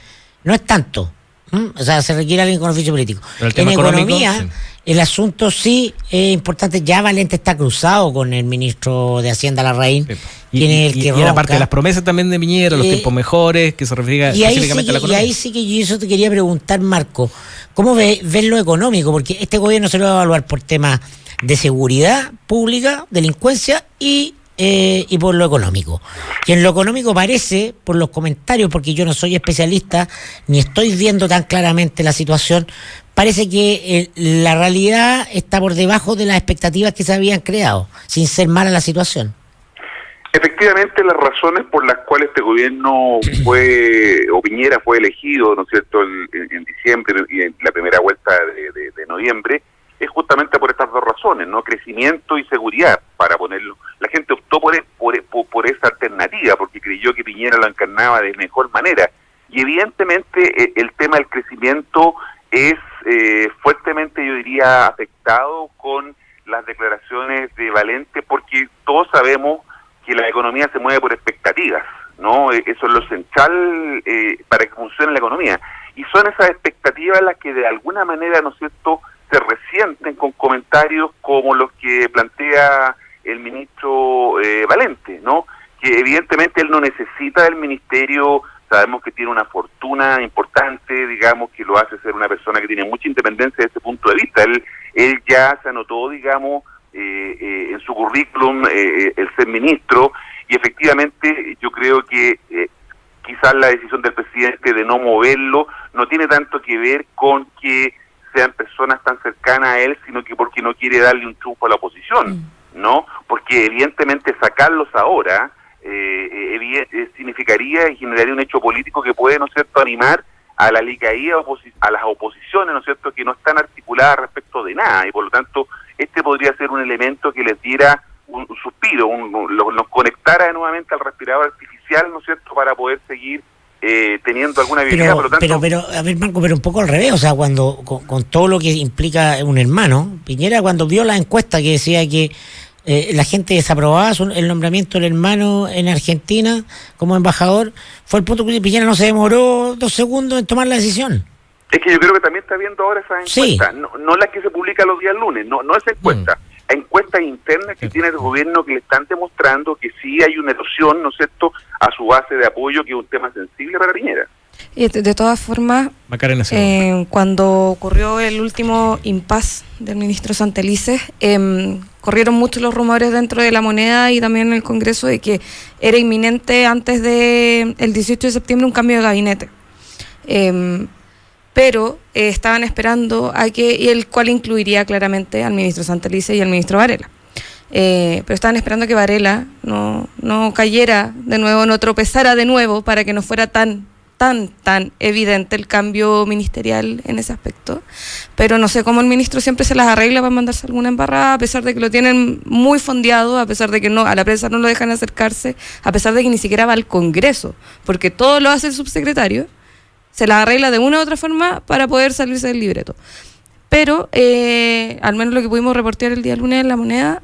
No es tanto. O sea, se requiere alguien con oficio político. En economía, sí, el asunto sí es importante. Ya Valente está cruzado con el ministro de Hacienda, Larraín, quien es el que ronca. Y aparte de las promesas también de Piñera, los tiempos mejores, que se refiere específicamente a la economía. Y ahí sí que yo eso te quería preguntar, Marco, ¿cómo ves lo económico? Porque este gobierno se lo va a evaluar por temas de seguridad pública, delincuencia y por lo económico. Y en lo económico parece, por los comentarios, porque yo no soy especialista ni estoy viendo tan claramente la situación, parece que la realidad está por debajo de las expectativas que se habían creado, sin ser mala la situación. Efectivamente, las razones por las cuales este gobierno Piñera fue elegido, ¿no es cierto?, en diciembre y en la primera vuelta de noviembre, es justamente por estas dos razones, ¿no? Crecimiento y seguridad, para ponerlo. La gente optó por esa alternativa, porque creyó que Piñera lo encarnaba de mejor manera. Y evidentemente el tema del crecimiento es fuertemente, yo diría, afectado con las declaraciones de Valente, porque todos sabemos que la economía se mueve por expectativas, ¿no? Eso es lo central para que funcione la economía. Y son esas expectativas las que de alguna manera, ¿no es cierto?, se resienten con comentarios como los que plantea el ministro Valente, ¿no? Que evidentemente él no necesita del ministerio, sabemos que tiene una fortuna importante, digamos, que lo hace ser una persona que tiene mucha independencia desde ese punto de vista. Él ya se anotó, digamos, en su currículum el ser ministro, y efectivamente yo creo que quizás la decisión del presidente de no moverlo no tiene tanto que ver con que sean personas tan cercanas a él, sino que porque no quiere darle un triunfo a la oposición, ¿no? Porque evidentemente sacarlos ahora significaría y generaría un hecho político que puede, ¿no es cierto?, animar a la alicaída a las oposiciones, ¿no es cierto?, que no están articuladas respecto de nada, y por lo tanto este podría ser un elemento que les diera un suspiro, los conectara nuevamente al respirador artificial, ¿no es cierto?, para poder seguir teniendo alguna viabilidad. Por lo tanto, pero a ver, Marco, pero un poco al revés, o sea, cuando con todo lo que implica un hermano, Piñera, cuando vio la encuesta que decía que la gente desaprobaba el nombramiento del hermano en Argentina como embajador, fue el punto que Piñera no se demoró 2 segundos en tomar la decisión. Es que yo creo que también está viendo ahora esa encuesta, sí. no la que se publica los días lunes, no esa encuesta. Encuestas internas que tiene el gobierno que le están demostrando que sí hay una erosión, ¿no es cierto?, a su base de apoyo, que es un tema sensible para Piñera. Y de todas formas, cuando ocurrió el último impasse del ministro Santelice, corrieron muchos los rumores dentro de La Moneda y también en el Congreso de que era inminente antes del 18 de septiembre un cambio de gabinete. Pero estaban esperando y el cual incluiría claramente al ministro Santelice y al ministro Varela. pero estaban esperando que Varela no cayera de nuevo, no tropezara de nuevo para que no fuera tan evidente el cambio ministerial en ese aspecto. Pero no sé cómo el ministro siempre se las arregla para mandarse alguna embarrada, a pesar de que lo tienen muy fondeado, a pesar de que a la prensa no lo dejan acercarse, a pesar de que ni siquiera va al Congreso, porque todo lo hace el subsecretario, se las arregla de una u otra forma para poder salirse del libreto. Pero, al menos lo que pudimos reportear el día lunes en La Moneda,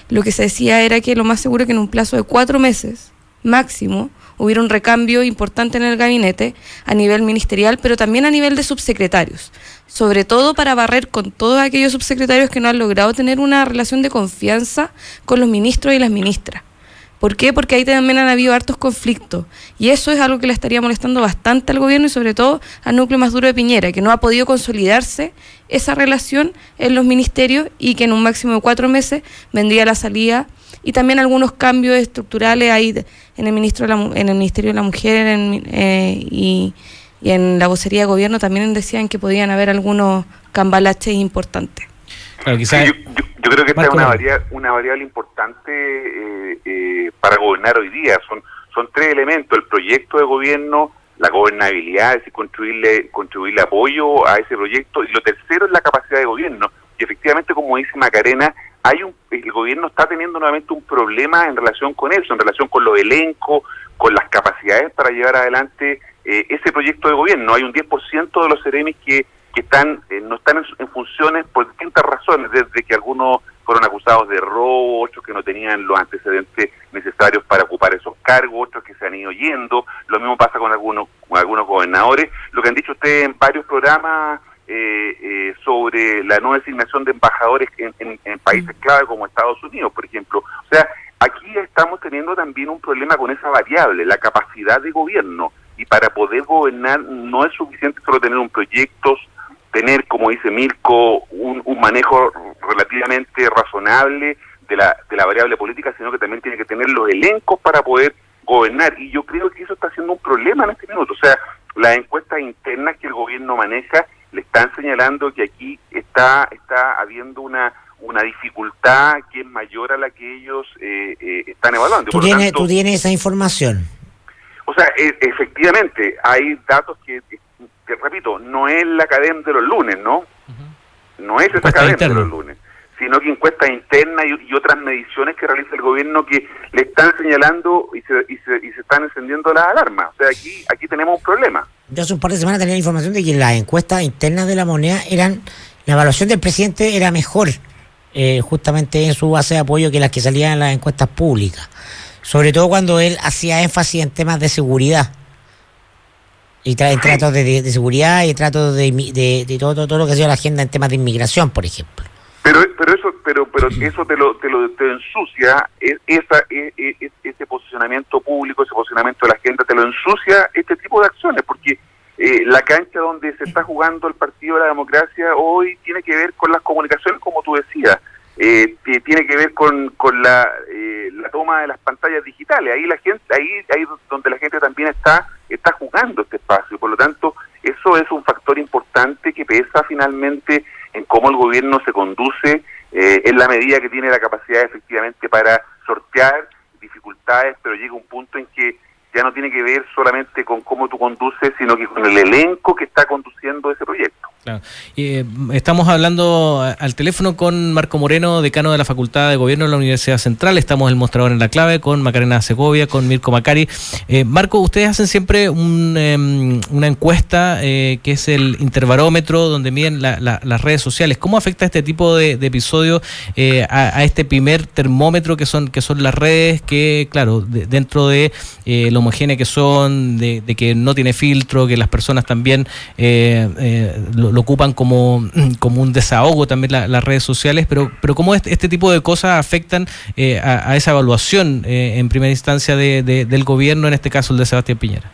lo que se decía era que lo más seguro es que en un plazo de 4 meses máximo hubiera un recambio importante en el gabinete a nivel ministerial, pero también a nivel de subsecretarios, sobre todo para barrer con todos aquellos subsecretarios que no han logrado tener una relación de confianza con los ministros y las ministras. ¿Por qué? Porque ahí también han habido hartos conflictos, y eso es algo que le estaría molestando bastante al gobierno y sobre todo al núcleo más duro de Piñera, que no ha podido consolidarse esa relación en los ministerios y que en un máximo de 4 meses vendría la salida, y también algunos cambios estructurales ahí en el Ministerio de la Mujer y en la vocería de gobierno también decían que podían haber algunos cambalaches importantes. Claro, quizás... Yo creo que esta es una variable importante para gobernar hoy día. Son 3 elementos: el proyecto de gobierno, la gobernabilidad, es decir, contribuirle apoyo a ese proyecto, y lo tercero es la capacidad de gobierno. Y efectivamente, como dice Macarena, el gobierno está teniendo nuevamente un problema en relación con eso, en relación con los elencos, con las capacidades para llevar adelante ese proyecto de gobierno. Hay un 10% de los seremis que no están en funciones por distintas razones, desde que algunos fueron acusados de robo, otros que no tenían los antecedentes necesarios para ocupar esos cargos, otros que se han ido yendo. Lo mismo pasa con algunos gobernadores. Lo que han dicho ustedes en varios programas sobre la no designación de embajadores en países clave como Estados Unidos, por ejemplo. O sea, aquí estamos teniendo también un problema con esa variable, la capacidad de gobierno. Y para poder gobernar no es suficiente solo tener un proyecto, tener, como dice Mirko, un manejo relativamente razonable de la variable política, sino que también tiene que tener los elencos para poder gobernar. Y yo creo que eso está siendo un problema en este minuto. O sea, las encuestas internas que el gobierno maneja le están señalando que aquí está habiendo una dificultad que es mayor a la que ellos están evaluando. ¿Tú tienes esa información? O sea, efectivamente, hay datos que, repito, no es la cadena de los lunes, ¿no? No es esa cadena de los lunes, sino que encuestas internas y otras mediciones que realiza el gobierno que le están señalando y se están encendiendo las alarmas. O sea, aquí tenemos un problema. Yo hace un par de semanas tenía la información de que las encuestas internas de La Moneda la evaluación del presidente era mejor, justamente en su base de apoyo, que las que salían en las encuestas públicas. Sobre todo cuando él hacía énfasis en temas de seguridad. Y tratos de seguridad y tratos de todo lo que ha sido la agenda en temas de inmigración, por ejemplo. Pero eso te lo ensucia, ese posicionamiento público, ese posicionamiento de la agenda, te lo ensucia este tipo de acciones, porque la cancha donde se está jugando el Partido de la Democracia hoy tiene que ver con las comunicaciones, como tú decías, tiene que ver con la toma de las pantallas digitales. Ahí donde la gente también está jugando este espacio. Por lo tanto, eso es un factor importante que pesa finalmente en cómo el gobierno se conduce, en la medida que tiene la capacidad efectivamente para sortear dificultades, pero llega un punto en que ya no tiene que ver solamente con cómo tú conduces, sino que con el elenco que está conduciendo ese proyecto. Claro. Estamos hablando al teléfono con Marco Moreno, decano de la Facultad de Gobierno de la Universidad Central. Estamos en el mostrador en la clave con Macarena Segovia, con Mirko Macari. Marco, ustedes hacen siempre una encuesta que es el interbarómetro, donde miden las redes sociales. ¿Cómo afecta este tipo de episodios a este primer termómetro que son las redes, que, claro, dentro de lo homogénea que son, de que no tiene filtro, que las personas también lo ocupan como un desahogo también las redes sociales, pero cómo este tipo de cosas afectan a esa evaluación en primera instancia del gobierno, en este caso el de Sebastián Piñera?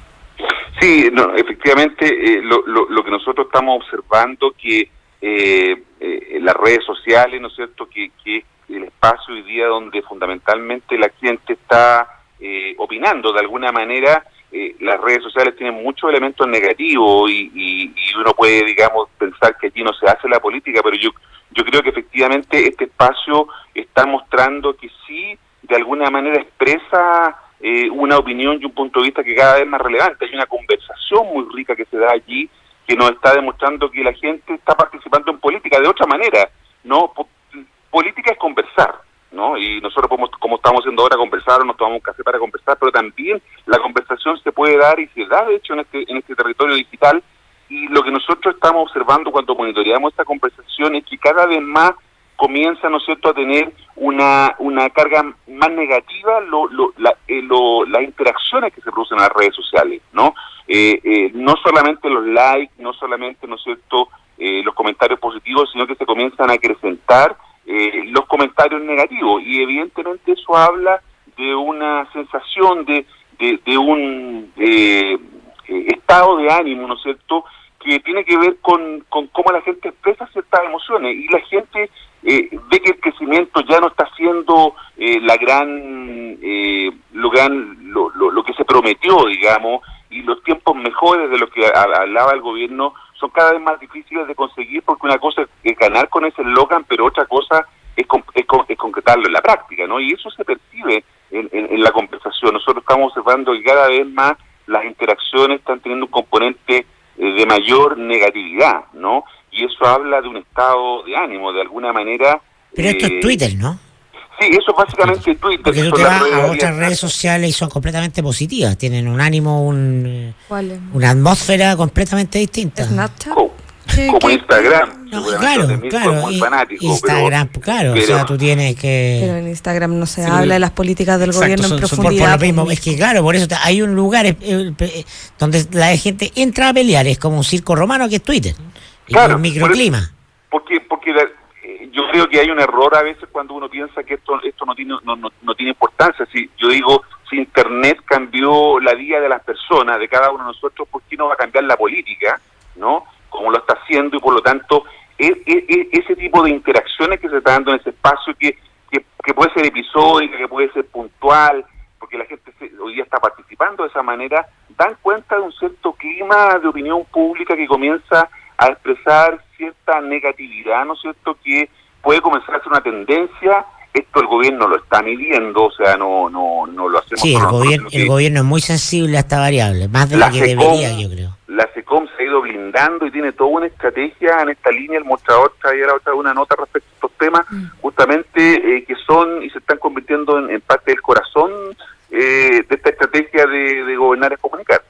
Sí, no, efectivamente, lo que nosotros estamos observando que las redes sociales, ¿no es cierto?, que es el espacio hoy día donde fundamentalmente la gente está opinando de alguna manera. Las redes sociales tienen muchos elementos negativos y uno puede, digamos, pensar que aquí no se hace la política, pero yo creo que efectivamente este espacio está están mostrando que sí, de alguna manera expresa una opinión y un punto de vista que cada vez es más relevante. Hay una conversación muy rica que se da allí, que nos está demostrando que la gente está participando en política de otra manera, ¿no? Política es conversar, ¿no? Y nosotros podemos, como estamos haciendo ahora, conversar o nos tomamos un café para conversar, pero también la conversación se puede dar y se da, de hecho, en este territorio digital. Y lo que nosotros estamos observando cuando monitoreamos esta conversación es que cada vez más comienza, ¿no es cierto?, a tener una carga más negativa las interacciones que se producen en las redes sociales, ¿no? No solamente los likes, no solamente, ¿no es cierto?, los comentarios positivos, sino que se comienzan a acrecentar los comentarios negativos, y evidentemente eso habla de una sensación de un estado de ánimo, ¿no es cierto?, que tiene que ver con cómo la gente expresa ciertas emociones, y la gente ve que el crecimiento ya no está siendo lo que se prometió, digamos, y los tiempos mejores de los que hablaba el gobierno son cada vez más difíciles de conseguir, porque una cosa es ganar con ese eslogan, pero otra cosa es concretarlo en la práctica, ¿no? Y eso se percibe en la conversación. Nosotros estamos observando que cada vez más las interacciones están teniendo un componente de mayor negatividad, ¿no? Y eso habla de un estado de ánimo, de alguna manera. Pero esto es Twitter, ¿no? Sí, eso es básicamente Twitter. Porque tú te vas a otras redes sociales y son completamente positivas, tienen un ánimo, una atmósfera completamente distinta. ¿Snapchat? Como Instagram. No, claro, Instagram, claro, pero, o sea, tú tienes que... Pero en Instagram no se habla de las políticas del gobierno en profundidad. Por lo mismo, es que claro, por eso hay un lugar donde la gente entra a pelear, es como un circo romano que es Twitter, claro, un microclima. Porque yo creo que hay un error a veces cuando uno piensa que esto no tiene importancia. Si yo digo, si Internet cambió la vida de las personas, de cada uno de nosotros, ¿por qué no va a cambiar la política, no? Como lo está haciendo, y por lo tanto ese tipo de interacciones que se está dando en ese espacio que puede ser episódica, que puede ser puntual, porque la gente hoy día está participando de esa manera, dan cuenta de un cierto clima de opinión pública que comienza a expresar cierta negatividad, ¿no es cierto?, que puede comenzar a ser una tendencia. Esto el gobierno lo está midiendo, o sea, no lo hacemos. Sí, el gobierno es muy sensible a esta variable, más de la que debería, yo creo. La SECOM se ha ido blindando y tiene toda una estrategia en esta línea. El mostrador traía una nota respecto a estos temas, justamente que son y se están convirtiendo en parte del corazón de esta estrategia de gobernar es comunicar.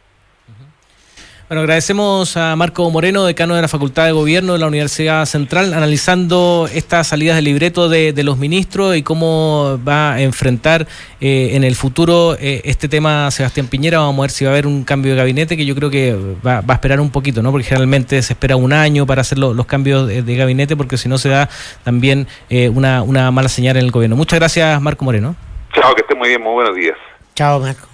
Bueno, agradecemos a Marco Moreno, decano de la Facultad de Gobierno de la Universidad Central, analizando estas salidas de libreto de los ministros y cómo va a enfrentar en el futuro este tema Sebastián Piñera. Vamos a ver si va a haber un cambio de gabinete, que yo creo que va a esperar un poquito, ¿no? Porque generalmente se espera un año para hacer los cambios de gabinete, porque si no se da también una mala señal en el gobierno. Muchas gracias, Marco Moreno. Chao, que esté muy bien, muy buenos días. Chao, Marco.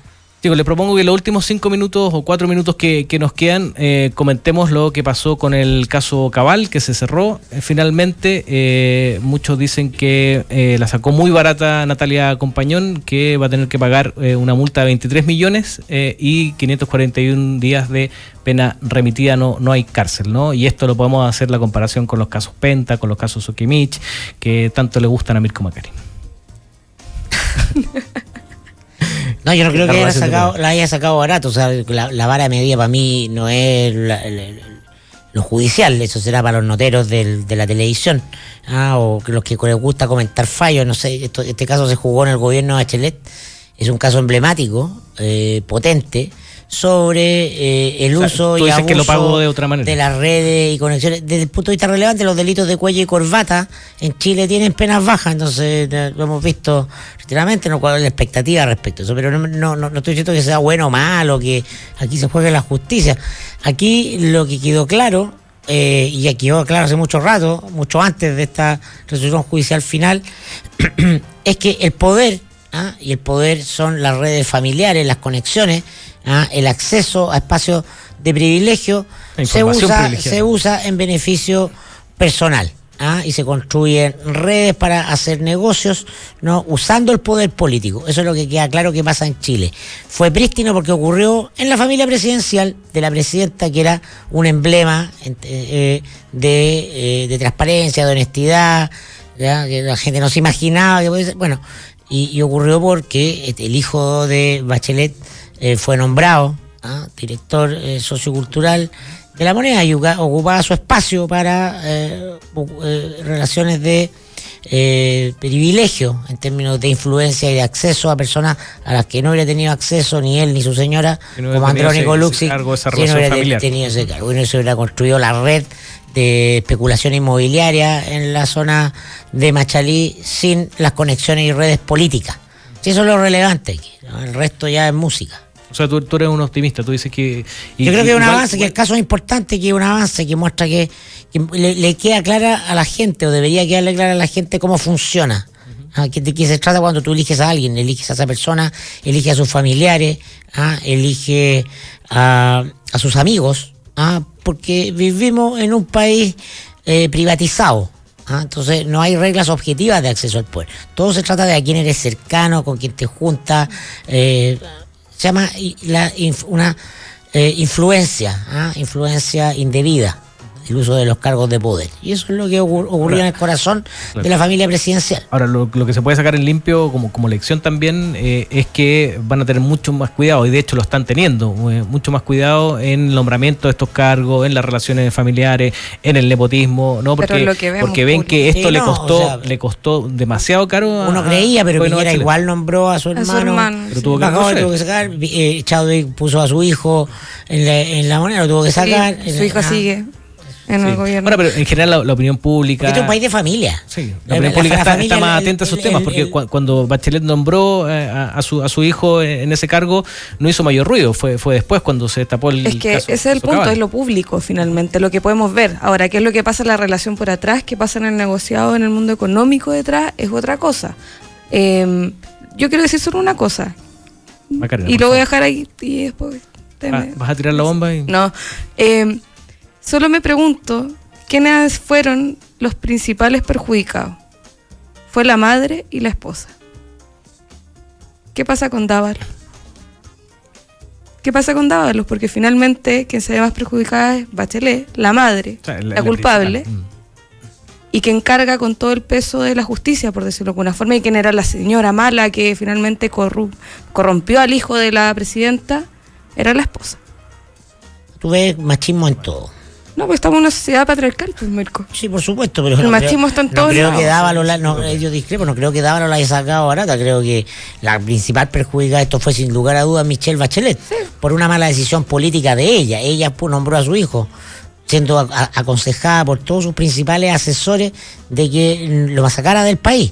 Le propongo que los últimos 5 minutos o 4 minutos que nos quedan comentemos lo que pasó con el caso Cabal, que se cerró finalmente. Muchos dicen que la sacó muy barata Natalia Compañón, que va a tener que pagar una multa de 23 millones y 541 días de pena remitida. No hay cárcel, ¿no? Y esto lo podemos hacer la comparación con los casos Penta, con los casos Sokimich, que tanto le gustan a Mirko Macari. No, yo no creo que la haya sacado barato. O sea, la vara medida para mí no es lo judicial, eso será para los noteros de la televisión, o los que les gusta comentar fallos. No sé, este caso se jugó en el gobierno de Bachelet, es un caso emblemático, potente, sobre el uso y abuso que lo pagó de otra manera, de las redes y conexiones. Desde el punto de vista relevante, los delitos de cuello y corbata en Chile tienen penas bajas, entonces lo hemos visto reiteradamente, no cuál es la expectativa respecto a eso, pero no estoy diciendo que sea bueno o malo, que aquí se juegue la justicia. Aquí lo que quedó claro, y ya quedó claro hace mucho rato, mucho antes de esta resolución judicial final, es que el poder, y el poder son las redes familiares, las conexiones, el acceso a espacios de privilegio se usa en beneficio personal, y se construyen redes para hacer negocios, no usando el poder político. Eso es lo que queda claro que pasa en Chile. Fue prístino porque ocurrió en la familia presidencial de la presidenta, que era un emblema de transparencia, de honestidad, ¿ya? Que la gente no se imaginaba que podía ser. Bueno, y ocurrió porque el hijo de Bachelet fue nombrado director sociocultural de La Moneda y ocupaba su espacio para relaciones de privilegio en términos de influencia y de acceso a personas a las que no hubiera tenido acceso ni él ni su señora, como Andrónico Luksic, si no hubiera tenido ese cargo. Y no se hubiera construido la red de especulación inmobiliaria en la zona de Machalí sin las conexiones y redes políticas. Sí, eso es lo relevante aquí, ¿no? El resto ya es música. O sea, tú eres un optimista, tú dices que... Yo creo que es un avance, que el caso es importante, que es un avance que muestra que le queda clara a la gente, o debería quedarle clara a la gente cómo funciona. De qué se trata cuando tú eliges a alguien, eliges a esa persona, eliges a sus familiares, eliges a sus amigos, porque vivimos en un país privatizado. Entonces no hay reglas objetivas de acceso al poder. Todo se trata de a quién eres cercano, con quién te juntas. Se llama una influencia indebida, el uso de los cargos de poder. Y eso es lo que ocurrió en el corazón de la familia presidencial. Ahora, lo que se puede sacar en limpio como lección también es que van a tener mucho más cuidado, y de hecho lo están teniendo, mucho más cuidado en el nombramiento de estos cargos, en las relaciones familiares, en el nepotismo, ¿no? Porque ven que esto le costó demasiado caro. Uno creía, pero Piñera igual nombró a su hermano. Pero tuvo que sacar. Chadwick puso a su hijo en la Moneda, lo tuvo que sacar. Sí, su hijo sigue en el gobierno. Bueno, pero en general la opinión pública... Este es un país de familia. Sí, la opinión pública está más atenta a esos temas, porque cuando Bachelet nombró a su hijo en ese cargo, no hizo mayor ruido, fue después cuando se tapó el Es que caso, ese es el punto, es lo público finalmente, lo que podemos ver. Ahora, ¿qué es lo que pasa en la relación por atrás? ¿Qué pasa en el negociado, en el mundo económico detrás? Es otra cosa. Yo quiero decir solo una cosa, Macarena, y lo voy a dejar ahí y después... ¿Vas a tirar la bomba? No. Solo me pregunto, ¿quiénes fueron los principales perjudicados? Fue la madre y la esposa. ¿Qué pasa con Dávalos? ¿Qué pasa con Dávalos? Porque finalmente quien se ve más perjudicada es Bachelet, la madre, la culpable, y quien carga con todo el peso de la justicia, por decirlo de alguna forma, y quien era la señora mala que finalmente corrompió al hijo de la presidenta, era la esposa. Tú ves machismo en todo. No, pues estamos en una sociedad patriarcal, pues, Mirko. Sí, por supuesto, pero el machismo está en todos lados. Creo que Dávalos, yo discrepo, no creo que Dávalos la haya sacado barata. Creo que la principal perjudicada de esto fue sin lugar a dudas Michelle Bachelet, por una mala decisión política de ella. Ella nombró a su hijo, siendo aconsejada por todos sus principales asesores de que lo sacara del país.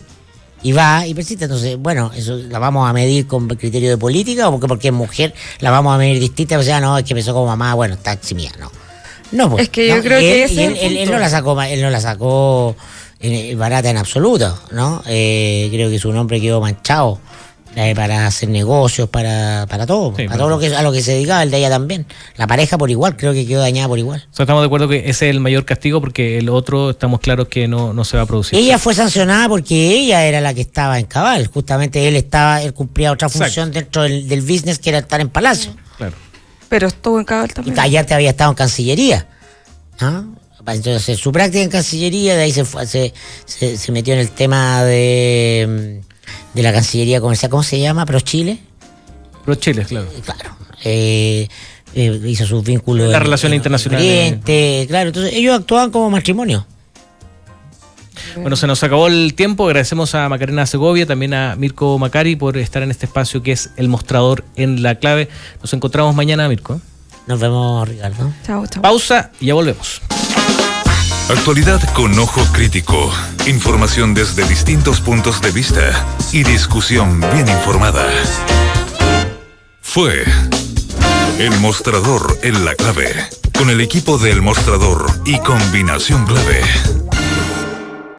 Y va y persiste. Entonces, bueno, eso la vamos a medir con criterio de política, o porque es mujer la vamos a medir distinta. O sea, no, es que empezó como mamá, bueno, está eximida, no. No, pues, es que yo creo que ese es él no la sacó barata en absoluto, ¿no? Creo que su nombre quedó manchado para hacer negocios, para todo, sí, para todo a lo que se dedicaba, el de ella también. La pareja por igual, creo que quedó dañada por igual. O sea, estamos de acuerdo que ese es el mayor castigo, porque el otro estamos claros que no se va a producir. Ella fue sancionada porque ella era la que estaba en cabal. Justamente él cumplía otra función dentro del business, que era estar en Palacio. Claro. Pero estuvo en cabal también. Y allá te había estado en Cancillería. Entonces, su práctica en Cancillería, de ahí se metió en el tema de la Cancillería Comercial. ¿Cómo se llama? ¿ProChile? ProChile, claro. Claro. Hizo sus vínculos. Las relaciones internacionales. Claro, entonces ellos actuaban como matrimonio. Bueno, se nos acabó el tiempo. Agradecemos a Macarena Segovia, también a Mirko Macari por estar en este espacio que es El Mostrador en la Clave. Nos encontramos mañana, Mirko. Nos vemos, Ricardo. Chao. Pausa y ya volvemos. Actualidad con ojo crítico, información desde distintos puntos de vista y discusión bien informada. Fue El Mostrador en la Clave, con el equipo de El Mostrador y Combinación Clave.